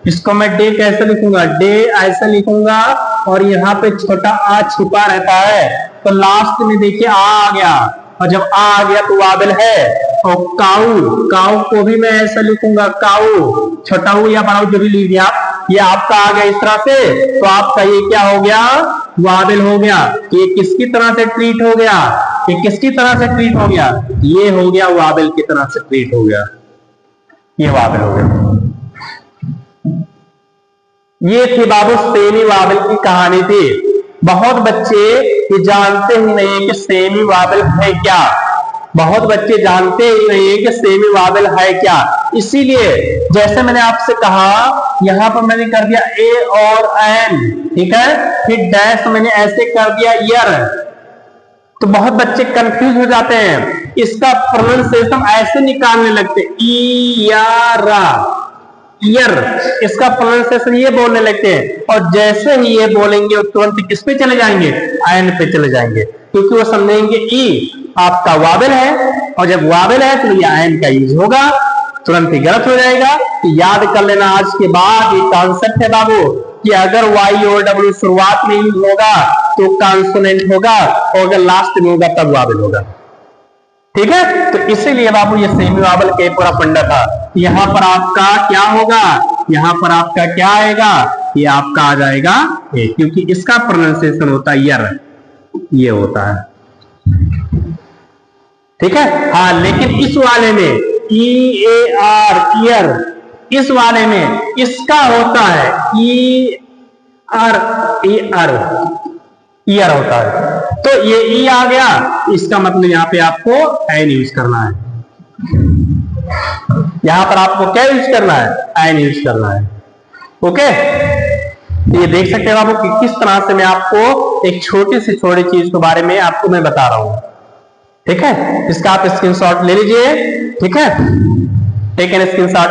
इसको मैं डे कैसे लिखूंगा, डे ऐसे लिखूंगा, और यहाँ पे छोटा आ छिपा रहता है, तो लास्ट में देखिए आ गया, और जब आ गया तो वाबल है। और काऊ को भी मैं ऐसा लिखूंगा, काऊ, छोटा हूं या बड़ा जो भी लीजिए आप, ये आपका आ गया इस तरह से, तो आपका ये क्या हो गया, वाबल हो गया। ये किसकी तरह से ट्रीट हो गया, ये किसकी तरह से ट्रीट हो गया, ये हो गया वाबल की तरह से ट्रीट हो गया, ये वाबल हो गया। ये थी बाबू सेमी वाबल की कहानी थी। बहुत बच्चे ये जानते ही नहीं है कि सेमी वाबल है क्या, बहुत बच्चे जानते ही नहीं है कि सेमी वाबल है क्या। इसीलिए जैसे मैंने आपसे कहा, यहां पर मैंने कर दिया ए और एन, ठीक है, फिर डैश मैंने ऐसे कर दिया ईयर, तो बहुत बच्चे कंफ्यूज हो जाते हैं, इसका प्रोनाउंसिएशन ऐसे निकालने लगते, ईयर, इसका प्रोनाउंसिएशन ये बोलने लगते हैं, और जैसे ही ये बोलेंगे वो तुरंत किस पे चले जाएंगे, एन पे चले जाएंगे, क्योंकि वो समझेंगे ई आपका वाबल है, और जब वाबल है तो ये एन का यूज होगा, तुरंत ही गलत हो जाएगा। तो याद कर लेना आज के बाद ये कॉन्सेप्ट है बाबू, कि अगर वाई और डब्ल्यू शुरुआत में यूज होगा तो कॉन्सोनेंट होगा, और अगर लास्ट में होगा तब वाबल होगा, ठीक है। तो इसीलिए बाबू ये सेमी वाबल के पूरा फंडा था। यहां पर आपका क्या होगा, यहां पर आपका क्या आएगा, ये आपका आ जाएगा ए, क्योंकि इसका प्रोनाउंसिएशन होता है ईयर, ये होता है, ठीक है। हाँ, लेकिन इस वाले में ई ए आर, ईयर, इस वाले में इसका होता है ई आर, ईयर होता है। तो ये ई आ गया, इसका मतलब यहां पे आपको एन यूज करना है, यहां पर आपको क्या यूज करना है, एन यूज करना है, ओके। तो ये देख सकते हैं बाबू कि किस तरह से मैं आपको एक छोटी से छोटी चीज के बारे में आपको मैं बता रहा हूं, ठीक है। इसका आप स्क्रीनशॉट ले लीजिए, ठीक है, टेक एन स्क्रीनशॉट।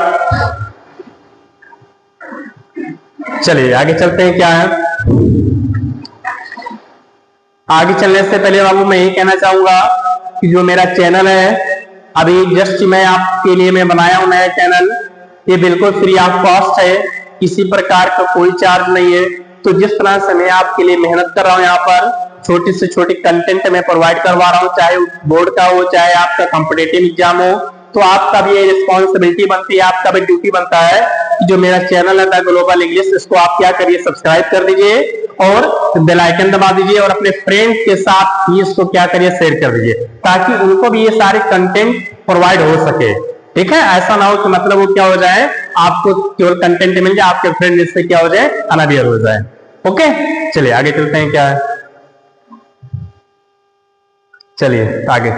चलिए आगे चलते हैं, क्या है आगे चलने से पहले बाबू मैं यही कहना चाहूंगा कि जो मेरा चैनल है, अभी जस्ट मैं आपके लिए मैं बनाया हूं नया चैनल, ये बिल्कुल फ्री ऑफ कॉस्ट है, किसी प्रकार का कोई चार्ज नहीं है। तो जिस तरह से मैं आपके लिए मेहनत कर रहा हूं, यहाँ पर छोटी से छोटी कंटेंट मैं प्रोवाइड करवा रहा हूं, चाहे बोर्ड का हो, चाहे आपका कॉम्पिटिटिव एग्जाम हो, तो आपका भी ये रिस्पॉन्सिबिलिटी बनती है, आपका भी ड्यूटी बनता है कि जो मेरा चैनल है द ग्लोबल इंग्लिश, इसको आप क्या करिए, सब्सक्राइब कर दीजिए और बेल आइकन दबा दीजिए, और अपने फ्रेंड्स के साथ ही इसको क्या करिए, शेयर कर दीजिए, ताकि उनको भी ये सारे कंटेंट प्रोवाइड हो सके, ठीक है। ऐसा ना हो कि मतलब वो क्या हो जाए, आपको केवल कंटेंट मिल जाए, आपके फ्रेंड इससे क्या हो जाए, अनअवेयर हो जाए, ओके। चलिए आगे चलते हैं, क्या है, चलिए आगे।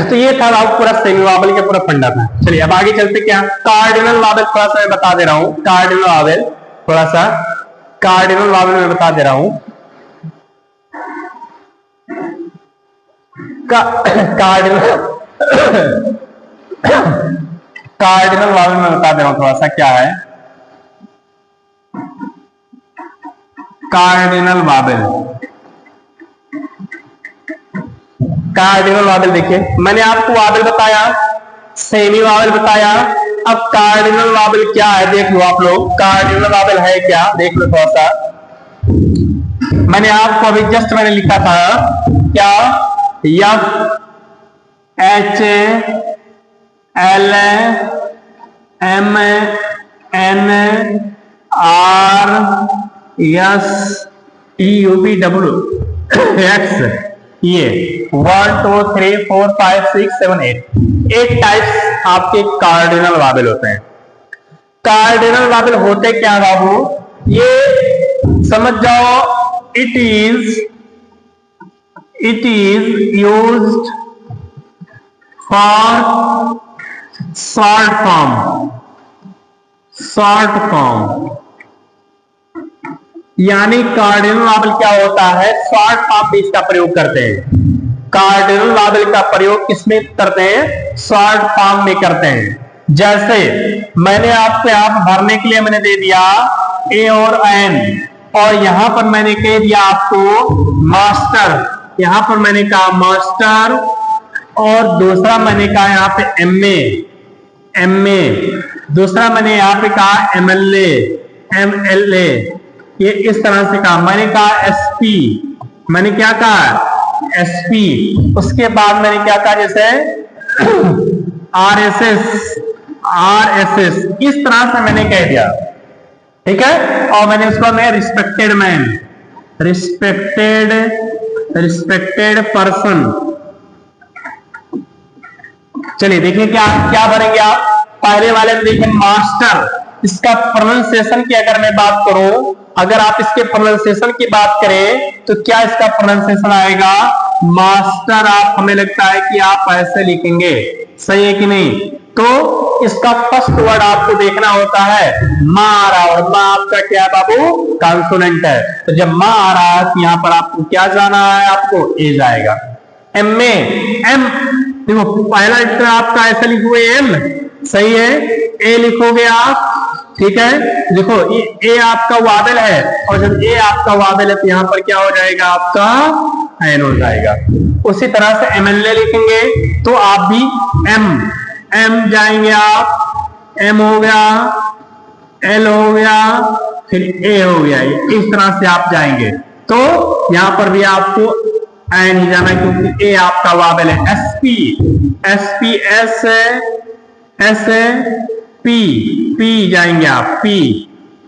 तो ये था पूरा सेमी वाबल का पूरा फंडा था। चलिए अब आगे चलते, क्या कार्डिनल वाबल थोड़ा सा मैं बता दे रहा हूं, कार्डिनल वाबल थोड़ा सा, कार्डिनल वाबल में बता दे रहा हूं, कार्डिनल वाबल में बता दे रहा हूं थोड़ा सा, क्या है कार्डिनल वाबल। कार्डिनल वाबल देखिए, मैंने आपको वाबल बताया, सेमी वाबल बताया, अब कार्डिनल वाबल क्या है देख लो आप लोग, कार्डिनल वाबल है क्या देख लो थोड़ा सा। मैंने आपको अभी जस्ट मैंने लिखा था क्या, H L M N R S T U V W X, ये 1 2 3 4 5 6 7 8 टाइप्स आपके कार्डिनल वावेल होते हैं। कार्डिनल वावेल होते क्या बाबू, ये समझ जाओ, it is used for short form, यानी कार्डिनल वावेल क्या होता है, शॉर्ट फॉर्म में इसका प्रयोग करते हैं। कार्डिनल वावेल का प्रयोग किसमें करते हैं, शॉर्ट फॉर्म में करते हैं। जैसे मैंने आपको यहां पर भरने के लिए मैंने दे दिया ए और एन, और यहां पर मैंने कह दिया आपको मास्टर, यहां पर मैंने कहा मास्टर, और दूसरा मैंने कहा यहां पे एमए, दूसरा मैंने यहां पे कहा एमएलए, ये इस तरह से कहा। मैंने कहा एसपी, मैंने क्या कहा एसपी, उसके बाद मैंने क्या कहा जैसे आरएसएस, इस तरह से मैंने कह दिया, ठीक है। और मैंने उसको मैं रिस्पेक्टेड मैन, रिस्पेक्टेड पर्सन। चलिए देखिए क्या क्या भरेंगे आप। पहले वाले में देखिए मास्टर, इसका प्रोनाउंसिएशन की अगर मैं बात करूं, अगर आप इसके प्रोनाउंसिएशन की बात करें तो क्या इसका प्रोनाउंसिएशन आएगा मास्टर। आप हमें लगता है कि आप ऐसे लिखेंगे, सही है कि नहीं। तो इसका फर्स्ट वर्ड आपको देखना होता है मां आ रहा, और मां आपका क्या है बाबू, कॉन्सोनेंट है। तो जब मां आ रहा है तो यहां पर आपको क्या जाना है, आपको ए जाएगा। एम देखो पहला अक्षर आपका ऐसा लिखोगे एम, सही है, ए लिखोगे आप, ठीक है। देखो ए आपका वावेल है, और जब ए आपका वावेल है तो यहां पर क्या हो जाएगा, आपका एन हो जाएगा। उसी तरह से एमएलए लिखेंगे तो आप भी एम जाएंगे आप, एम हो गया, एल हो गया, फिर ए हो गया, इस तरह से आप जाएंगे। तो यहां पर भी आपको एन ही जाना, क्योंकि ए आपका वावेल है। एसपी एस पी जाएंगे आप, पी।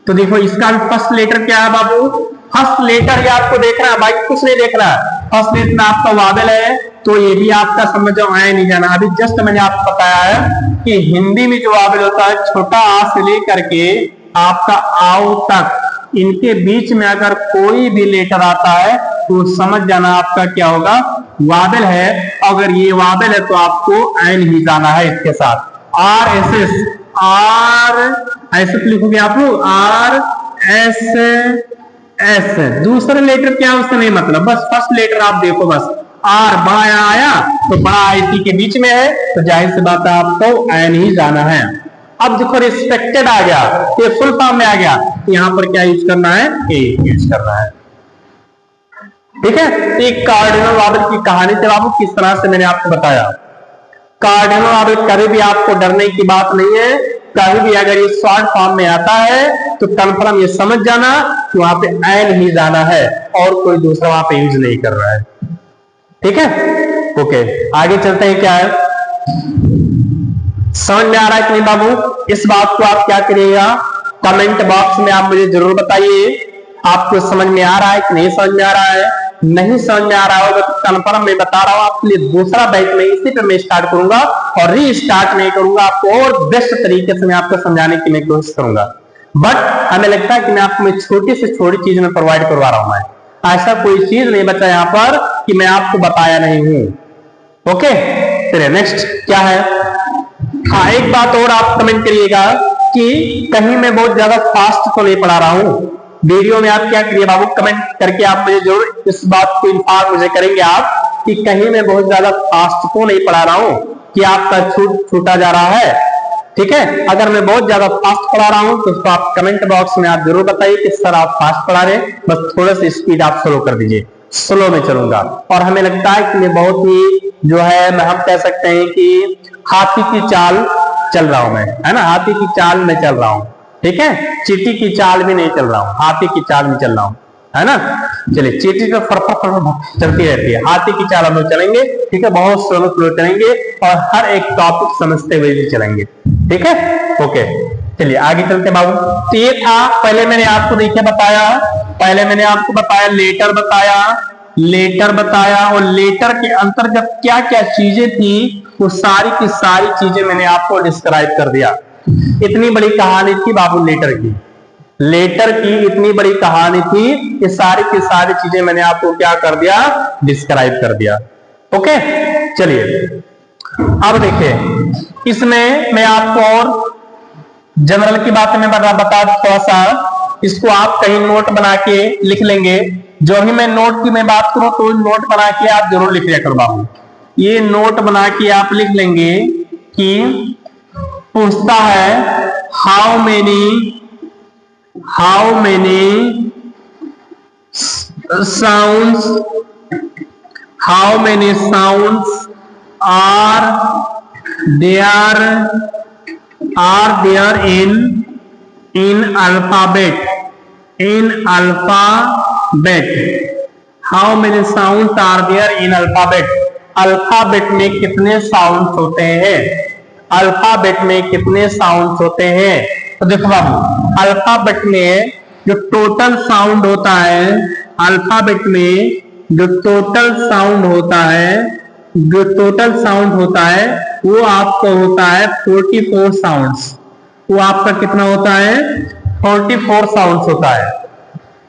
तो देखो इसका भी फर्स्ट लेटर क्या है बाबू, फर्स्ट लेटर ही आपको देखना है, बाकी कुछ नहीं देखना है। फर्स्ट लेटर आपका वावेल है तो ये भी आपका समझ जाओ आया नहीं जाना। अभी जस्ट मैंने आपको बताया है कि हिंदी में जो वावेल होता है छोटा आ से लेकर के आपका आओ तक, इनके बीच में अगर कोई भी लेटर आता है तो समझ जाना आपका क्या होगा, वावेल है। अगर ये वावेल है तो आपको एन ही जाना है इसके साथ। आर ऐसे लिखोगे आप लोग, आर एस। दूसरा लेटर क्या है उससे नहीं मतलब, बस फर्स्ट लेटर आप देखो, बस आर बड़ा आया तो बड़ा आई के बीच में है, तो जाहिर सी बात है आपको एन ही जाना है। अब देखो रिस्पेक्टेड आ गया, ये फुल फॉर्म में आ गया, तो यहां पर क्या यूज करना है, ए यूज करना है, ठीक है। एक कार्डिनल वावेल की कहानी से बाबू किस तरह से मैंने आपको बताया। कार्डिनल वावेल कभी भी आपको डरने की बात नहीं है, कभी भी अगर ये शॉर्ट फॉर्म में आता है तो कंफर्म ये समझ जाना कि वहां पे एन ही जाना है, और कोई दूसरा वहां पे यूज नहीं कर रहा है, ठीक है। ओके आगे चलते हैं, क्या है समझ में आ रहा है कि नहीं बाबू। इस बात को आप क्या करिएगा, कमेंट बॉक्स में आप मुझे जरूर बताइए आपको समझ में आ रहा है कि नहीं समझ में आ रहा है। नहीं समझ में आ रहा होगा तो कन्फर्म मैं बता रहा हूं आपके लिए दूसरा बैच में इसी पे मैं स्टार्ट करूंगा, और रीस्टार्ट नहीं करूंगा, आपको और बेस्ट तरीके से मैं आपको समझाने की मैं कोशिश करूंगा। बट हमें लगता है कि मैं आपको छोटी से छोटी चीज में प्रोवाइड करवा रहा हूं। मैं ऐसा कोई चीज नहीं बचा यहां पर कि मैं आपको बताया नहीं हूं। ओके चलिए नेक्स्ट क्या है। हाँ एक बात और आप कमेंट करिएगा कि कहीं मैं बहुत ज्यादा फास्ट तो नहीं पढ़ा रहा हूं वीडियो में। आप क्या करिए बाबू, कमेंट करके आप मुझे जरूर इस बात को इन्फॉर्म मुझे करेंगे आप कि कहीं मैं बहुत ज्यादा फास्ट तो नहीं पढ़ा रहा हूं कि आपका छूटा जा रहा है, ठीक है। अगर मैं बहुत ज्यादा फास्ट पढ़ा रहा हूं तो उसको आप कमेंट बॉक्स में आप जरूर बताइए कि सर आप फास्ट पढ़ा रहे, बस थोड़ा सा स्पीड आप स्लो कर दीजिए, स्लो में चलूंगा। और हमें लगता है कि मैं बहुत ही जो है हम कह सकते हैं कि हाथी की चाल चल रहा हूं मैं, है ना, हाथी की चाल में चल रहा हूं, ठीक है। चींटी की चाल भी नहीं चल रहा हूं, हाथी की चाल में चल रहा हूं। है ना। चलिए चींटी तो फर चलती रहती है, हाथी की चाल हम लोग चलेंगे, ठीक है, बहुत स्लो चलेंगे और हर एक टॉपिक समझते हुए भी चलेंगे, ठीक है। ओके चलिए आगे चलते बाबू। तो ये था, पहले मैंने आपको देखिए बताया, पहले मैंने आपको बताया लेटर बताया, लेटर बताया, और लेटर के अंतर्गत क्या क्या चीजें थी वो सारी की सारी चीजें मैंने आपको डिस्क्राइब कर दिया। इतनी बड़ी कहानी थी बाबू लेटर की, लेटर की इतनी बड़ी कहानी थी, ये सारी की सारी चीजें मैंने आपको क्या कर दिया, डिस्क्राइब कर दिया। ओके चलिए अब देखिए, इसमें मैं आपको और जनरल की बातें मैं बता थोड़ा सा, इसको आप कहीं नोट बना के लिख लेंगे। जो ही मैं नोट की मैं बात करूं तो नोट बना के आप जरूर लिख लिया करो बाबू। ये नोट बना के आप लिख लेंगे कि पूछता है how many sounds are there in alphabet? How many sounds are there in alphabet? Alphabet में कितने साउंड्स होते हैं? अल्फाबेट में कितने साउंड्स होते हैं? तो देखो बाबू, अल्फाबेट में जो टोटल साउंड होता है, अल्फाबेट में जो टोटल साउंड होता है, वो आपको होता है 44 साउंड्स। वो आपका कितना होता है? 44 साउंड्स होता है।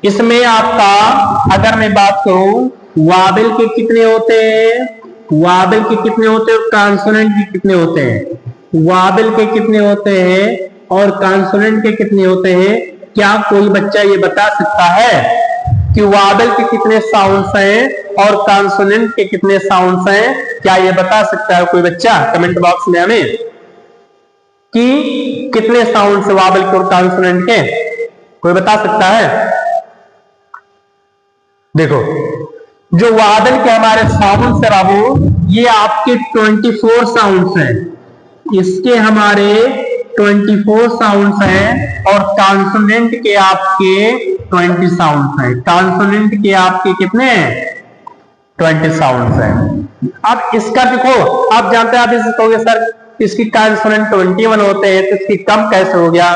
इसमें आपका अगर मैं बात करूं वाबल के कितने होते हैं, वाबल के कितने होते हैं, कॉन्सोनेंट के कितने होते हैं, वाबल के कितने होते हैं और कॉन्सोनेंट के कितने होते हैं? क्या कोई बच्चा ये बता सकता है कि वाबल के कितने साउंड्स हैं और कॉन्सोनेंट के कितने साउंड्स हैं? क्या ये बता सकता है कोई बच्चा? कमेंट बॉक्स में हमें कि कितने साउंड्स वाबल के और कॉन्सोनेंट के, कोई बता सकता है? देखो जो वाबल के हमारे साउंड्स है बाबू, ये आपके 24 साउंड्स हैं, इसके हमारे 24 साउंड्स हैं और कॉन्सोनेंट के आपके 20 साउंड्स हैं। कॉन्सोनेंट के आपके कितने हैं? 20 साउंड्स हैं। अब इसका देखो, आप जानते हैं, आप इसे कहोगे सर इसकी कॉन्सोनेंट 21 होते हैं तो इसकी कम कैसे हो गया?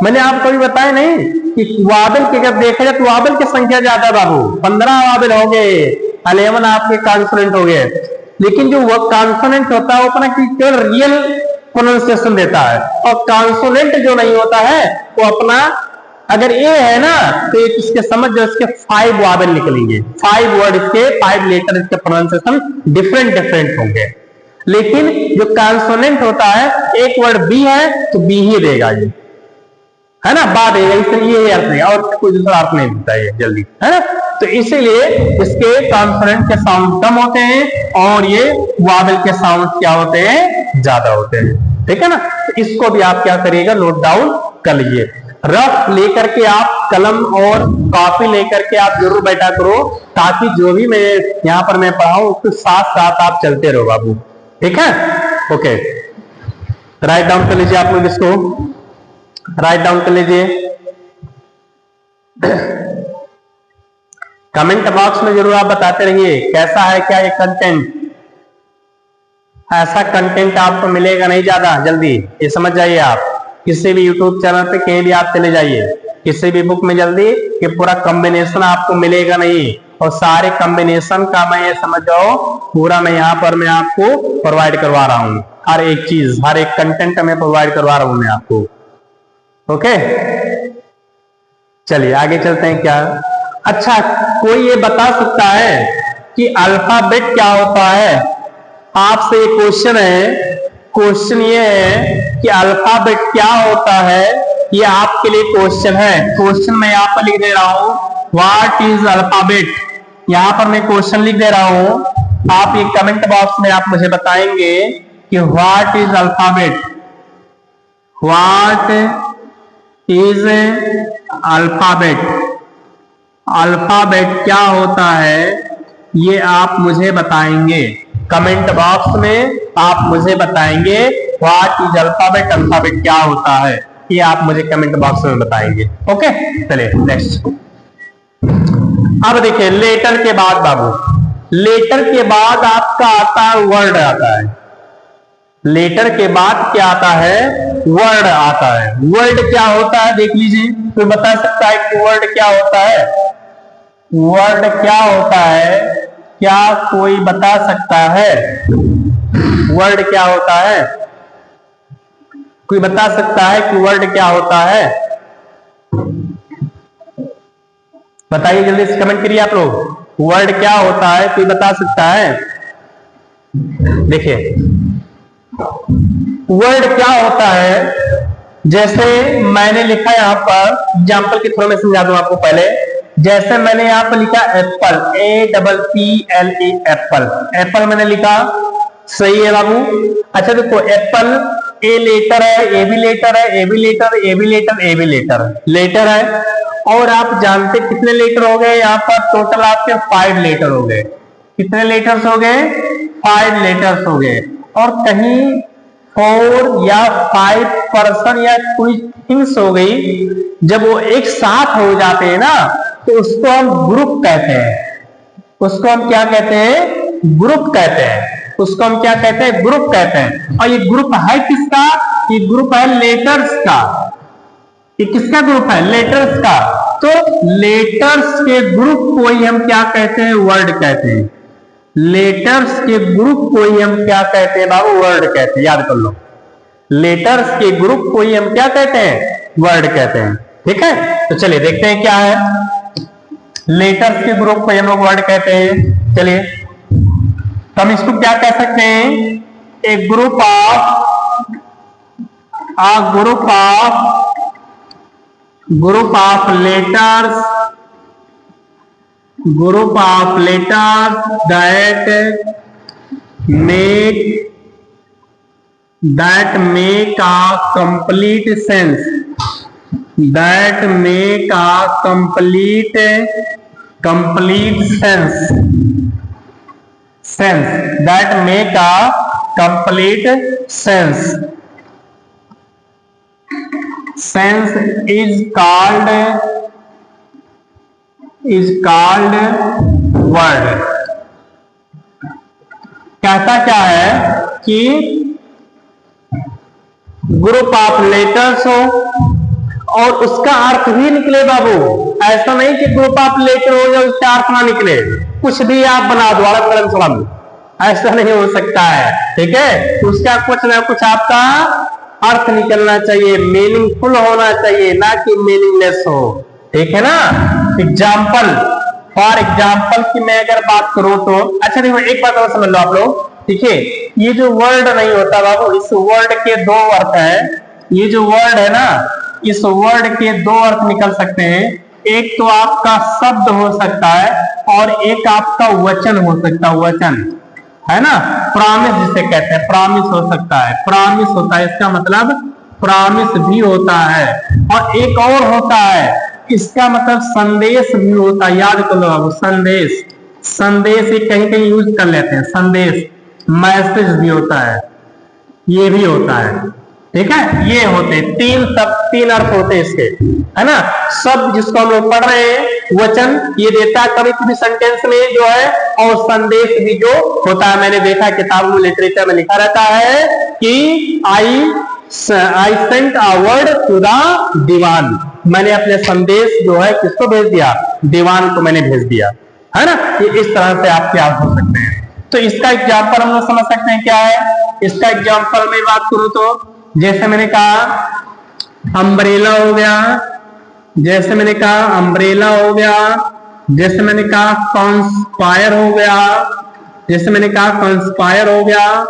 मैंने आपको भी बताया नहीं कि वाबल के जब देखा जाए तो वाबल की संख्या ज्यादा बाबू, 15 वाबल हो गए, 11 आपके कॉन्सोनेंट हो गए, लेकिन जो वो कॉन्सोनेंट होता है वो अपना केवल रियल प्रोनाउंसिएशन देता है, और कॉन्सोनेंट जो नहीं होता है वो अपना, अगर ए है ना तो इसके समझ जो इसके 5 वाबल निकलेंगे, 5 वर्ड इसके, 5 लेटर इसके प्रोनाउंसिएशन डिफरेंट होंगे। लेकिन जो कॉन्सोनेंट होता है, एक वर्ड बी है तो बी ही देगा, ये है ना, बाद ये अर्थ नहीं और कोई दूसरा अर्थ नहीं देता है जल्दी, है ना। तो इसीलिए इसके कॉन्सोनेंट के साउंड कम होते हैं और ये वाबल के साउंड क्या होते हैं? ज्यादा होते हैं, ठीक है ना। तो इसको भी आप क्या करिएगा, नोट डाउन कर लीजिए। रफ लेकर के आप, कलम और कॉपी लेकर के आप जरूर बैठा करो, ताकि जो भी मैं यहाँ पर मैं पढ़ाऊं उसके साथ साथ आप चलते रहो बाबू, ठीक है। ओके राइट डाउन कर लीजिए, आप लोग इसको राइट डाउन कर लीजिए। कमेंट बॉक्स में जरूर आप बताते रहिए कैसा है क्या ये कंटेंट। ऐसा कंटेंट आपको मिलेगा नहीं ज्यादा जल्दी, ये समझ जाइए। आप किसी भी यूट्यूब चैनल पे कहीं भी आप चले जाइए, किसी भी बुक में जल्दी ये पूरा कॉम्बिनेशन आपको मिलेगा नहीं, और सारे कॉम्बिनेशन का मैं ये समझ जाओ पूरा मैं यहाँ पर मैं आपको प्रोवाइड करवा रहा हूँ। हर एक चीज, हर एक कंटेंट मैं प्रोवाइड करवा रहा हूँ मैं आपको। ओके चलिए आगे चलते हैं। क्या अच्छा कोई ये बता सकता है कि अल्फाबेट क्या होता है? आपसे ये क्वेश्चन है, क्वेश्चन ये है कि अल्फाबेट क्या होता है, ये आपके लिए क्वेश्चन है। क्वेश्चन मैं यहाँ पर लिख दे रहा हूं, व्हाट इज अल्फाबेट। यहाँ पर मैं क्वेश्चन लिख दे रहा हूं, आप ये कमेंट बॉक्स में आप मुझे बताएंगे कि what is alphabet, what is alphabet. Alphabet क्या होता है ये आप मुझे बताएंगे कमेंट बॉक्स में, आप मुझे बताएंगे व्हाट इज अल्फाबेट, अल्फाबेट क्या होता है, ये आप मुझे कमेंट बॉक्स में बताएंगे। ओके चलिए नेक्स्ट। अब देखिए लेटर के बाद बाबू, लेटर के बाद आपका आता है वर्ड आता है। लेटर के बाद क्या आता है? वर्ड आता है। वर्ड क्या होता है देख लीजिए, कोई बता सकता है कि वर्ड क्या होता है? वर्ड क्या होता है? क्या कोई बता सकता है वर्ड क्या होता है? कोई बता सकता है कि वर्ड क्या होता है? बताइए जल्दी से, कमेंट करिए आप लोग। वर्ड क्या होता है, कोई बता सकता है? देखिए वर्ड क्या होता है, जैसे मैंने लिखा यहां पर एग्जाम्पल के थ्रू में समझा दूं आपको। पहले जैसे मैंने यहां पर लिखा एप्पल, APPLE एप्पल, एप्पल मैंने लिखा, सही है बाबू। अच्छा देखो एप्पल ए लेटर है, ए भी लेटर है, ए भी लेटर, ए भी लेटर, ए भी लेटर, लेटर है। और आप जानते कितने लेटर हो गए यहाँ पर? टोटल आपके 5 लेटर हो गए। कितने लेटर्स हो गए? 5 लेटर्स हो गए। और कहीं 4 या 5 पर्सन या कोई थिंग्स हो गई, जब वो एक साथ हो जाते हैं ना, तो उसको हम ग्रुप कहते हैं। उसको हम क्या कहते हैं? ग्रुप कहते हैं। उसको हम क्या कहते हैं? ग्रुप कहते हैं। और ये ग्रुप है किसका? ये ग्रुप है लेटर्स का। ये किसका ग्रुप है? लेटर्स का। तो लेटर्स के ग्रुप को ही हम क्या कहते हैं? वर्ड कहते हैं। लेटर्स के ग्रुप को ही हम क्या कहते हैं बाबू? वर्ड कहते हैं। याद कर लो, लेटर्स के ग्रुप को ही हम क्या कहते हैं? वर्ड कहते हैं। ठीक है, तो चलिए देखते हैं क्या है। लेटर्स के ग्रुप को हम लोग वर्ड कहते हैं। चलिए तो हम इसको क्या कह सकते हैं? A group of letters, group of letters that make a complete sense, that make a complete sense, that make a complete sense. Sense is called word. कहता क्या है कि ग्रुप ऑफ लेटर्स हो और उसका अर्थ भी निकले बाबू। ऐसा नहीं कि ग्रुप ऑफ लेटर हो जाए उसका अर्थ ना निकले, कुछ भी आप बना दो अलग अलग शब्द, ऐसा नहीं हो सकता है। ठीक है, उसका कुछ ना कुछ आपका अर्थ निकलना चाहिए, मीनिंगफुल होना चाहिए, ना कि मीनिंगलेस हो। ठीक है ना। एग्जाम्पल, फॉर एग्जाम्पल की मैं अगर बात करूं तो, अच्छा देखो एक बात और समझ लो आप लोग। ठीक है, ये जो वर्ड नहीं होता बाबू, इस वर्ड के 2 अर्थ है। ये जो वर्ड है ना, इस वर्ड के 2 अर्थ निकल सकते हैं। एक तो आपका शब्द हो सकता है और एक आपका वचन हो सकता है। वचन है ना, प्रॉमिस जिसे कहते हैं, प्रॉमिस हो सकता है। प्रॉमिस होता है, इसका मतलब प्रॉमिस भी होता है। और एक और होता है, इसका मतलब संदेश भी होता है। याद कर लो बाबू, संदेश, संदेश ये कहीं कहीं यूज कर लेते हैं। संदेश, मैसेज भी होता है, ये भी होता है। ठीक है, ये होते 3 अर्थ होते हैं इसके, है ना। शब्द जिसको हम लोग पढ़ रहे हैं, वचन ये देता है कभी कभी सेंटेंस में जो है, और संदेश भी जो होता है। मैंने देखा किताबों में, लिटरेचर में लिखा रहता है कि I sent a word to the दीवान, मैंने अपने संदेश जो है किसको भेज दिया? दीवान को मैंने भेज दिया, है ना। ये इस तरह से आप क्या हो सकते हैं। तो इसका एग्जाम्पल हम लोग समझ सकते हैं क्या है। इसका एग्जाम्पल में बात करूं तो, जैसे मैंने कहा अम्ब्रेला हो गया, जैसे मैंने कहा अम्ब्रेला हो गया, जैसे मैंने कहा कॉन्स्पायर हो गया, जैसे मैंने कहा कॉन्स्पायर हो गया।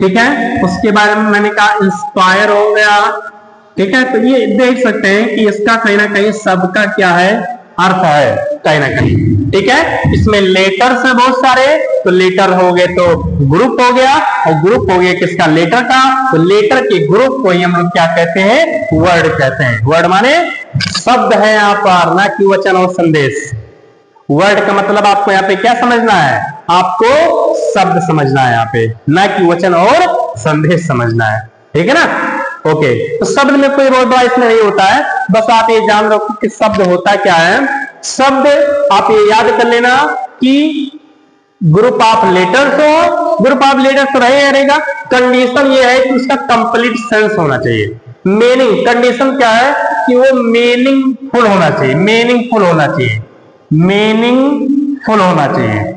ठीक है, उसके बारे में मैंने कहा इंस्पायर हो गया। ठीक है, तो ये देख सकते हैं कि इसका कहीं ना कहीं सबका क्या है? अर्थ है कहीं ना कहीं। ठीक है, इसमें लेटर्स है बहुत सारे, तो लेटर हो गए तो ग्रुप हो गया, और ग्रुप हो गया किसका? लेटर का। तो लेटर के ग्रुप को ही हम लोग क्या कहते हैं? वर्ड कहते हैं। वर्ड माने शब्द है यहाँ पर, ना कि वचन और संदेश। वर्ड का मतलब आपको यहाँ पे क्या समझना है? आपको शब्द समझना है यहाँ पे, ना कि वचन और संदेश समझना है। ठीक है ना। ओके, तो शब्द में कोई बहुत बड़ा इसमें नहीं होता है, बस आप ये जान रखो कि शब्द होता क्या है। शब्द आप ये याद कर लेना कि ग्रुप ऑफ लेटर्स हो, ग्रुप ऑफ लेटर्स रहेगा। कंडीशन ये है कि उसका कंप्लीट सेंस होना चाहिए। मीनिंग, कंडीशन क्या है कि वो मीनिंगफुल होना चाहिए, मीनिंगफुल होना चाहिए, मीनिंगफुल होना चाहिए।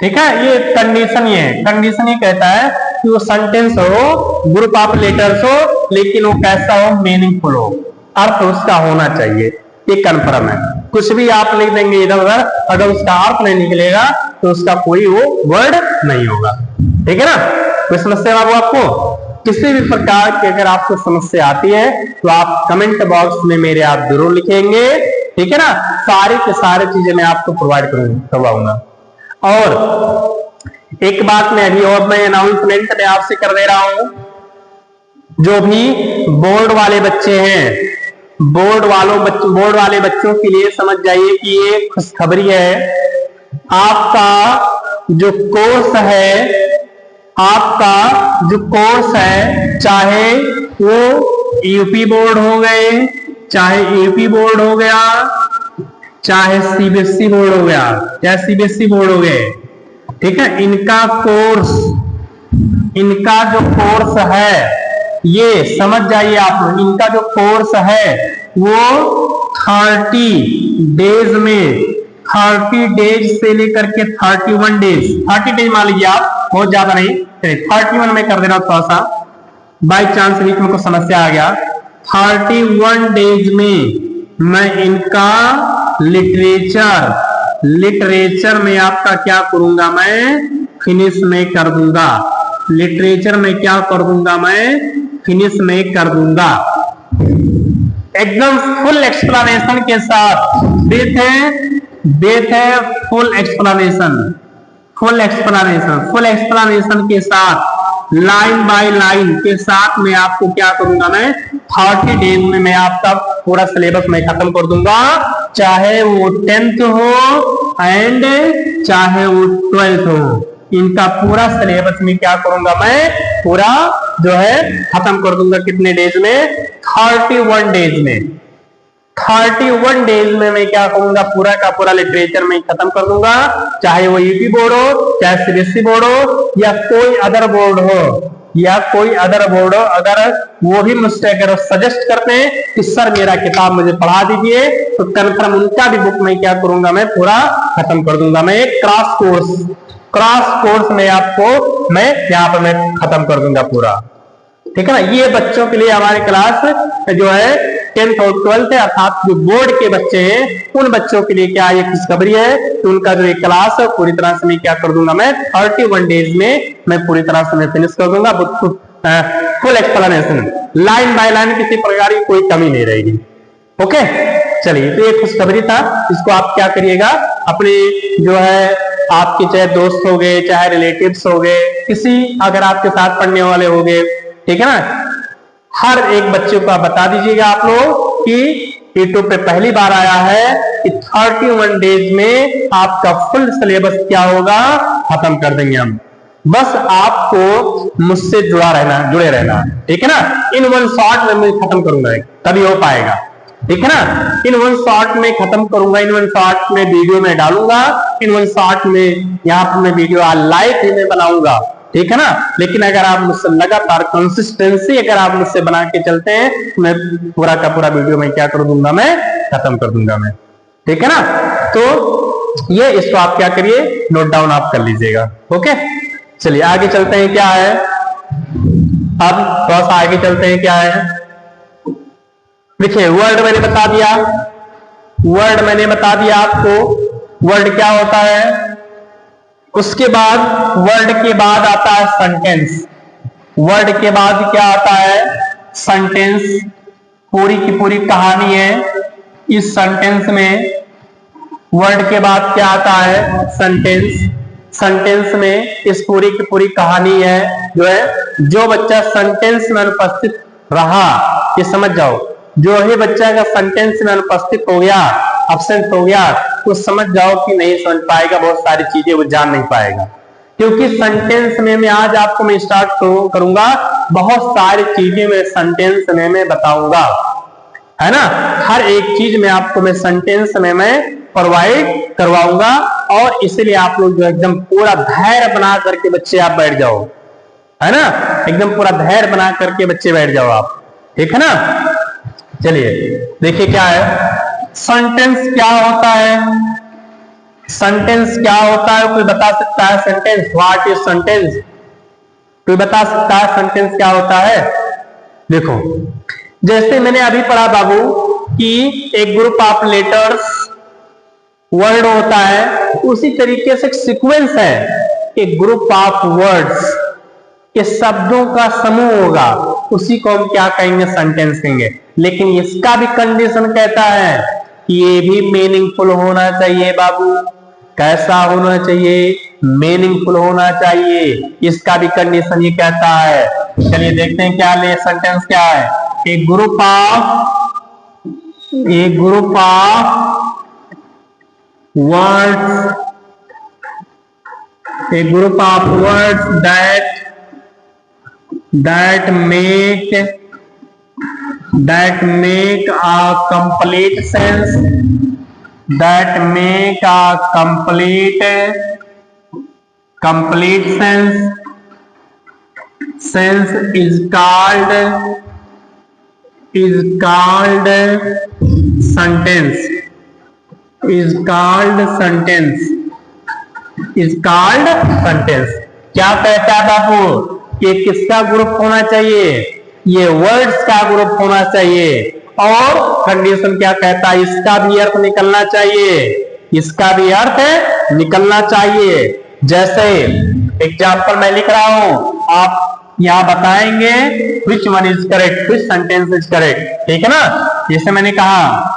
ठीक है, ये कंडीशन ये है। कंडीशन ये कहता है कि वो सेंटेंस हो, ग्रुप ऑफ लेटर्स हो, लेकिन वो कैसा हो, मीनिंगफुल हो, अर्थ उसका होना चाहिए। ये कन्फर्म है। कुछ भी आप लिख देंगे इधर उधर, अगर उसका अर्थ नहीं निकलेगा तो उसका कोई वो वर्ड नहीं होगा। ठीक है ना। कोई समस्या बाबू आपको? किसी भी प्रकार की अगर आपको समस्या आती है तो आप कमेंट बॉक्स में मेरे आप जरूर लिखेंगे। ठीक है ना। सारी की सारी चीजें मैं आपको प्रोवाइड करवाऊंगा। और एक बात मैं अभी और मैं अनाउंसमेंट में आपसे कर दे रहा हूं, जो भी बोर्ड वाले बच्चे हैं, बोर्ड वाले बच्चों के लिए समझ जाइए कि ये खुशखबरी है। आपका जो कोर्स है, चाहे वो यूपी बोर्ड हो गए, चाहे यूपी बोर्ड हो गया, चाहे सीबीएसई बोर्ड हो गया, या सीबीएसई बोर्ड हो गए, ठीक है, इनका जो कोर्स है, ये समझ जाइए आप लोग, इनका जो कोर्स है वो 30 डेज में, 30 डेज से लेकर के 31 डेज, 30 डेज मान लीजिए आप, बहुत ज्यादा नहीं, 31 में कर देना थोड़ा सा, बाई चांस बीच में कुछ समस्या आ गया। 31 डेज में मैं इनका लिटरेचर में आपका क्या करूंगा, मैं फिनिश में कर दूंगा। लिटरेचर में क्या कर दूंगा, मैं फिनिश में कर दूंगा, एकदम फुल एक्सप्लेनेशन के साथ। देते हैं फुल एक्सप्लेनेशन के साथ, लाइन बाय लाइन के साथ मैं आपको क्या करूंगा, मैं 30 डेज में मैं आपका पूरा सिलेबस मैं खत्म कर दूंगा, चाहे वो 10th हो एंड चाहे वो 12th हो, इनका पूरा सिलेबस में क्या करूंगा, मैं पूरा जो है खत्म कर दूंगा। कितने डेज में? 31 डेज में। 31 डेज में मैं क्या करूंगा, पूरा का पूरा लिटरेचर में खत्म कर दूंगा, चाहे वो यूपी बोर्ड हो, चाहे सीबीएसई बोर्ड हो, या कोई अदर बोर्ड हो, अगर वो भी मुझसे अगर सजेस्ट करते हैं कि सर मेरा किताब मुझे पढ़ा दीजिए, तो कन्फर्म उनका भी बुक मैं क्या करूंगा, मैं पूरा खत्म कर दूंगा। मैं एक क्रॉस कोर्स में आपको मैं यहाँ पर मैं खत्म कर दूंगा पूरा। ठीक है ना। ये बच्चों के लिए हमारी क्लास जो है 10th और 12th है, अर्थात जो बोर्ड के बच्चे हैं उन बच्चों के लिए क्या ये खुशखबरी है, तो उनका जो एक क्लास है पूरी तरह से मैं क्या कर दूंगा, मैं 31 डेज में मैं पूरी तरह से मैं फिनिश कर दूंगा। Full explanation, line by line, किसी प्रकार की कोई कमी नहीं रहेगी। ओके, चलिए, तो ये खुशखबरी था। इसको आप क्या करिएगा, अपने जो है आपके चाहे दोस्त हो गए, चाहे रिलेटिव्स हो गए, किसी अगर आपके साथ पढ़ने वाले हो गए, ठीक है ना, हर एक बच्चे को आप बता दीजिएगा आप लोग कि यूट्यूब पे पहली बार आया है कि 31 डेज में आपका फुल सिलेबस क्या होगा, खत्म कर देंगे हम। बस आपको मुझसे जुड़े रहना, ठीक है ना। इन वन शॉट में मैं खत्म करूंगा, तभी हो पाएगा, ठीक है ना। इन वन शॉट में खत्म करूंगा, इन वन शॉट में वीडियो में डालूंगा, इन वन शॉट में यहाँ पर मैं वीडियो लाइव ही में बनाऊंगा, ठीक है ना। लेकिन अगर आप मुझसे लगातार कंसिस्टेंसी अगर आप मुझसे बना के चलते हैं, तो मैं पूरा का पूरा वीडियो में क्या कर दूंगा, मैं खत्म कर दूंगा मैं, ठीक है ना। तो ये इसको आप क्या करिए, नोट डाउन आप कर लीजिएगा। ओके, चलिए आगे चलते हैं। क्या है, अब थोड़ा सा आगे चलते हैं। क्या है, देखिए, वर्ड मैंने बता दिया आपको वर्ड क्या होता है। उसके बाद वर्ड के बाद आता है सेंटेंस। वर्ड के बाद क्या आता है, सेंटेंस। पूरी की पूरी कहानी है इस सेंटेंस में। वर्ड के बाद क्या आता है, सेंटेंस। सेंटेंस में इस पूरी की पूरी कहानी है जो है। जो बच्चा सेंटेंस में अनुपस्थित रहा, ये समझ जाओ, जो ही बच्चा अगर सेंटेंस में अनुपस्थित हो गया, एब्सेंट हो गया, तो समझ जाओ कि नहीं समझ पाएगा, बहुत सारी चीजें वो जान नहीं पाएगा। क्योंकि सेंटेंस में मैं आज आपको मैं स्टार्ट करूंगा, बहुत सारी चीजें मैं सेंटेंस में मैं बताऊंगा, है ना। हर एक चीज में आपको मैं सेंटेंस में मैं प्रोवाइड करवाऊंगा। और इसलिए आप लोग जो एकदम पूरा धैर्य बना करके बच्चे आप बैठ जाओ, है ना, एकदम पूरा धैर्य बना करके बच्चे बैठ जाओ आप, ठीक है ना। चलिए देखिए क्या है सेंटेंस, क्या होता है सेंटेंस, क्या होता है, कोई बता सकता है सेंटेंस, व्हाट इज सेंटेंस, कोई बता सकता है सेंटेंस क्या होता है। देखो जैसे मैंने अभी पढ़ा बाबू कि एक ग्रुप ऑफ लेटर्स वर्ड होता है, उसी तरीके से एक सीक्वेंस है, एक ग्रुप ऑफ वर्ड्स के शब्दों का समूह होगा, उसी को हम क्या कहेंगे, सेंटेंस कहेंगे। लेकिन इसका भी कंडीशन कहता है कि ये भी मीनिंगफुल होना चाहिए बाबू। कैसा होना चाहिए, मीनिंगफुल होना चाहिए, इसका भी कंडीशन ये कहता है। चलिए देखते हैं क्या ले सेंटेंस क्या है। A group of words, a group of words that make a complete sense, that make a complete sense is called sentence, is called sentence, is called sentence। क्या कहता है बाबू, ये किसका ग्रुप होना चाहिए, ये वर्ड्स का ग्रुप होना चाहिए। और कंडीशन क्या कहता है, इसका भी अर्थ निकलना चाहिए, इसका भी अर्थ निकलना चाहिए। जैसे एग्जाम्पल मैं लिख रहा हूं, आप यहां बताएंगे which one is correct, which sentence is correct, ठीक है ना। जैसे मैंने कहा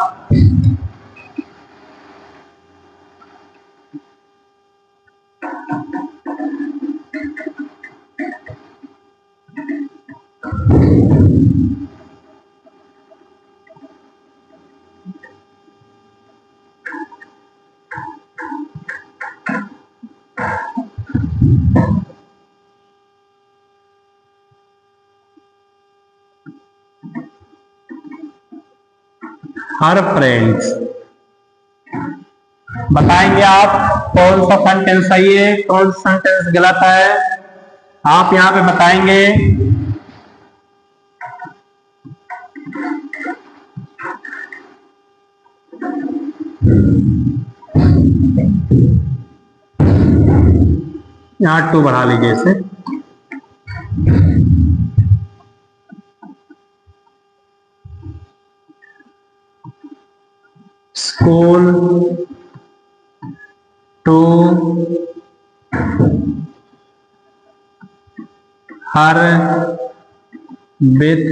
हर फ्रेंड्स, बताएंगे आप कौन सा सेंटेंस सही है, कौन सा सेंटेंस गलत है, आप यहां पे बताएंगे। यहां 2 बढ़ा लीजिए इसे। School to her with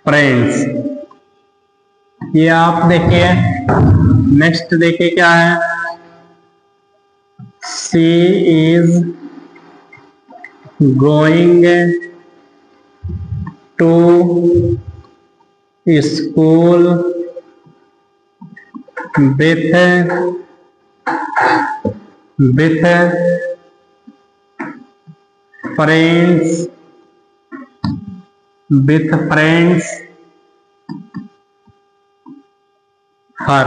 friends, ये आप देखिए। नेक्स्ट देखिए क्या है, she is going to school with friends, her.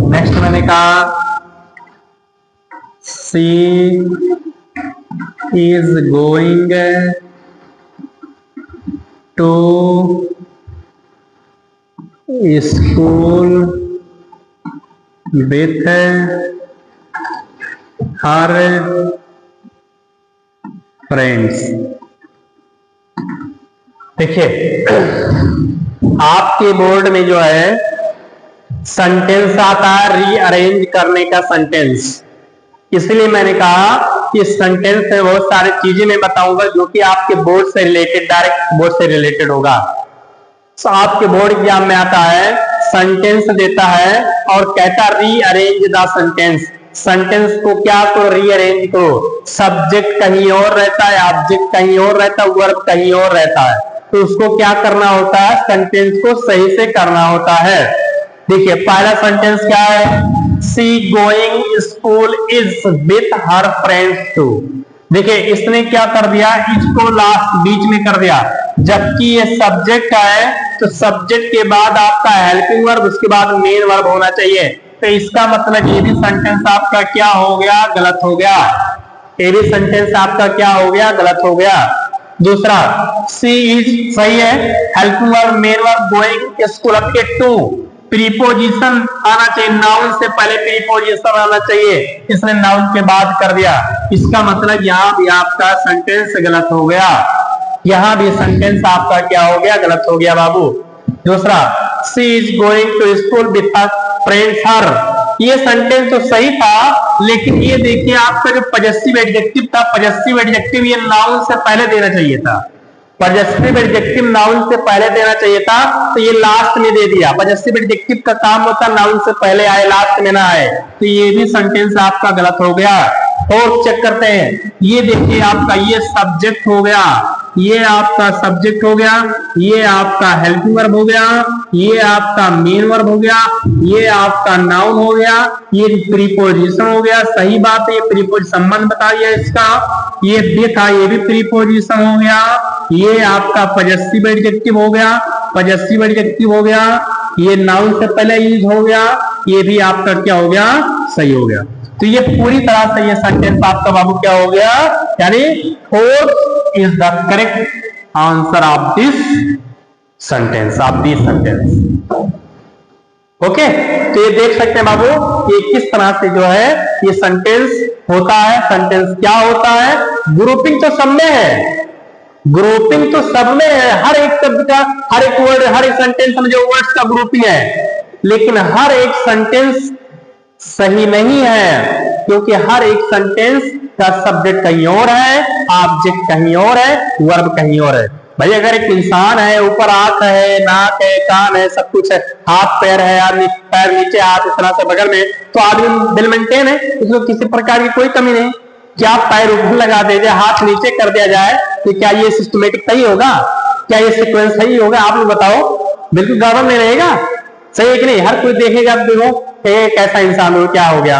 Next मैंने कहा she is going to school with her friends। देखिए आपके बोर्ड में जो है सेंटेंस आता है रीअरेंज करने का सेंटेंस, इसलिए मैंने कहा कि सेंटेंस में बहुत सारी चीजें मैं बताऊंगा जो कि आपके बोर्ड से रिलेटेड, डायरेक्ट बोर्ड से रिलेटेड होगा। तो आपके बोर्ड एग्जाम में आता है, सेंटेंस देता है और कहता रीअरेंज द सेंटेंस, सेंटेंस को क्या करो, रीअरेंज करो। सब्जेक्ट कहीं और रहता है, ऑब्जेक्ट कहीं और रहता है, वर्ब कहीं और रहता है, तो उसको क्या करना होता है, सेंटेंस को सही से करना होता है। देखिए पहला सेंटेंस क्या है, she going school is with her friends to. देखिए इसने क्या कर दिया, इसको लास्ट बीच में कर दिया, जबकि ये सब्जेक्ट है तो सब्जेक्ट के बाद आपका हेल्पिंग वर्ब, उसके बाद मेन वर्ब होना चाहिए। तो इसका मतलब ये भी सेंटेंस आपका क्या हो गया, गलत हो गया। ये भी सेंटेंस आपका क्या हो गया, गलत हो गया। दूसरा सी इज सही है, helping verb main verb going school के टू, प्रीपोजिशन आना चाहिए, नाउन से पहले प्रीपोजिशन आना चाहिए, इसने नाउन के बाद कर दिया। इसका मतलब यहाँ भी आपका सेंटेंस गलत हो गया, यहाँ भी सेंटेंस आपका क्या हो गया, गलत हो गया बाबू। दूसरा she is going to school with friends her, ये सेंटेंस तो सही था, लेकिन ये देखिए आपका जो पजेसिव एडजेक्टिव था, पजेसिव एडजेक्टिव ये नाउन से पहले देना चाहिए था, पजेसिव एडजेक्टिव नाउन से पहले देना चाहिए था, तो ये लास्ट में दे दिया। पजेसिव एडजेक्टिव का काम होता है नाउन से पहले आए लास्ट में ना आए, तो ये भी सेंटेंस आपका गलत हो गया। और चेक करते हैं, ये देखिए आपका ये सब्जेक्ट हो गया, ये आपका सब्जेक्ट हो गया, ये आपका हेल्पिंग वर्ब हो गया, ये आपका मेन वर्ब हो गया, ये आपका नाउन हो गया, ये प्रीपोजिशन हो गया। सही बात है, ये प्रीपोजिशन संबंध बताइए इसका, ये भी था, ये भी प्रीपोजिशन हो गया, ये आपका पजेसिव एडजेक्टिव हो गया, पजेसिव एडजेक्टिव हो गया, ये नाउन से पहले यूज हो गया, ये भी आपका क्या हो गया, सही हो गया। तो ये पूरी तरह से ये सेंटेंस आपका बाबू क्या हो गया, यानी fourth is the correct answer of this sentence, of this sentence. Okay, तो ये देख सकते हैं बाबू ये किस तरह से जो है ये सेंटेंस होता है। सेंटेंस क्या होता है, ग्रुपिंग तो सब में है, ग्रुपिंग तो सब में है, हर एक शब्द का, हर एक वर्ड, हर एक सेंटेंस में जो वर्ड्स का ग्रुपिंग है, लेकिन हर एक सेंटेंस सही नहीं है, क्योंकि हर एक सेंटेंस का सब्जेक्ट कहीं और है, ऑब्जेक्ट कहीं और है, वर्ब कहीं और है। भाई अगर एक इंसान है, ऊपर आंख है, नाक है, कान है, सब कुछ है, हाथ पैर है, पैर नीचे हाथ इस तरह से बगल में, तो आदमी बिल मेंटेन है, उसमें किसी प्रकार की कोई कमी नहीं। क्या पैर ऊपर लगा दे जाए, हाथ नीचे कर दिया जाए, तो क्या ये सिस्टमेटिक सही होगा, क्या ये सीक्वेंस सही होगा, आप लोग बताओ। बिल्कुल गड़बड़ नहीं रहेगा, सही है कि नहीं। हर कोई देखेगा, देखो कैसा इंसान हो, क्या हो गया,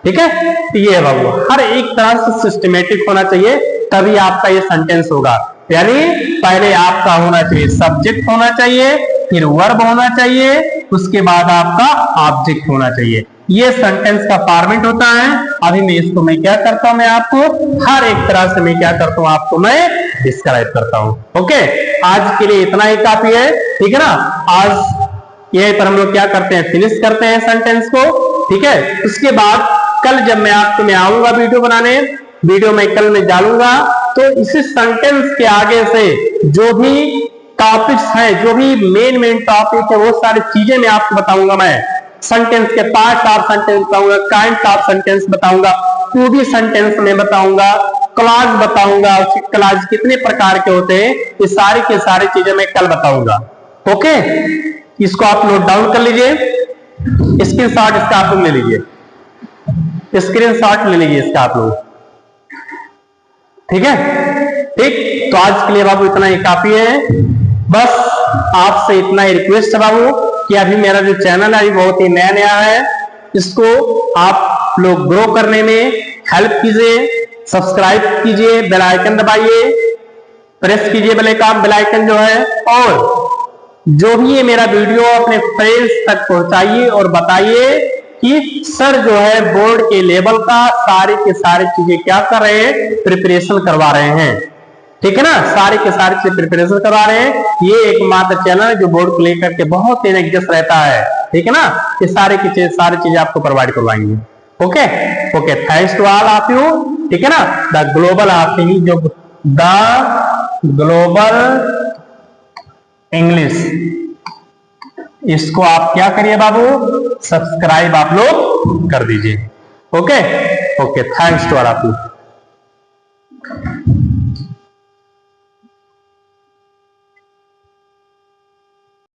ठीक है। तो ये है बाबू, हर एक तरह से सिस्टमेटिक होना चाहिए, तभी आपका ये सेंटेंस होगा। यानी पहले आपका होना चाहिए सब्जेक्ट होना चाहिए, फिर वर्ब होना चाहिए, उसके बाद आपका ऑब्जेक्ट होना चाहिए। ये सेंटेंस का फॉर्मेट होता है। अभी मैं इसको मैं क्या करता हूं, मैं आपको हर एक तरह से मैं क्या करता हूं, आपको मैं डिस्क्राइब करता हूं। ओके, आज के लिए इतना ही काफी है, ठीक है ना। आज ये पर हम लोग क्या करते हैं, फिनिश करते हैं सेंटेंस को, ठीक है। उसके बाद कल जब मैं आऊंगा वीडियो बनाने, वीडियो में कल मैं डालूंगा, तो इसी सेंटेंस के आगे से जो भी टॉपिक्स हैं, जो भी मेन टॉपिक है, वो सारी चीजें मैं आपको बताऊंगा। मैं सेंटेंस के पार्ट ऑफ सेंटेंस बताऊंगा, काइंड ऑफ सेंटेंस बताऊंगा, टू बी सेंटेंस में बताऊंगा, क्लॉज बताऊंगा, क्लॉज कितने प्रकार के होते हैं, ये सारी की सारी चीजें मैं कल बताऊंगा। ओके, इसको आप नोट डाउन कर लीजिए, स्क्रीनशॉट इसका आप लोग ले लीजिए, स्क्रीनशॉट ले लीजिए इसका आप लोग, ठीक है। ठीक, तो आज के लिए बाबू इतना ही काफी है। बस आपसे इतना ही रिक्वेस्ट है बाबू कि अभी मेरा जो चैनल है अभी बहुत ही नया है, इसको आप लोग ग्रो करने में हेल्प कीजिए, सब्सक्राइब कीजिए, बेल आइकन दबाइए, प्रेस कीजिए बेल आइकन जो है, और जो भी ये मेरा वीडियो अपने फ्रेंड्स तक पहुंचाइए और बताइए कि सर जो है बोर्ड के लेवल का सारी की सारी चीजें क्या कर रहे हैं, प्रिपरेशन करवा रहे हैं, ठीक है ना। सारी की सारी चीजें प्रिपरेशन करवा रहे हैं। ये एकमात्र चैनल है जो बोर्ड को लेकर के बहुत ही एंग्जाम रहता है, ठीक है ना। ये सारी चीजें आपको प्रोवाइड करवाएंगे। Okay okay, thanks to all of you, ठीक है ना। द ग्लोबल ऑफिंग, जो द ग्लोबल इंग्लिश, इसको आप क्या करिए बाबू, सब्सक्राइब आप लोग कर दीजिए। Okay okay, thanks to all of you.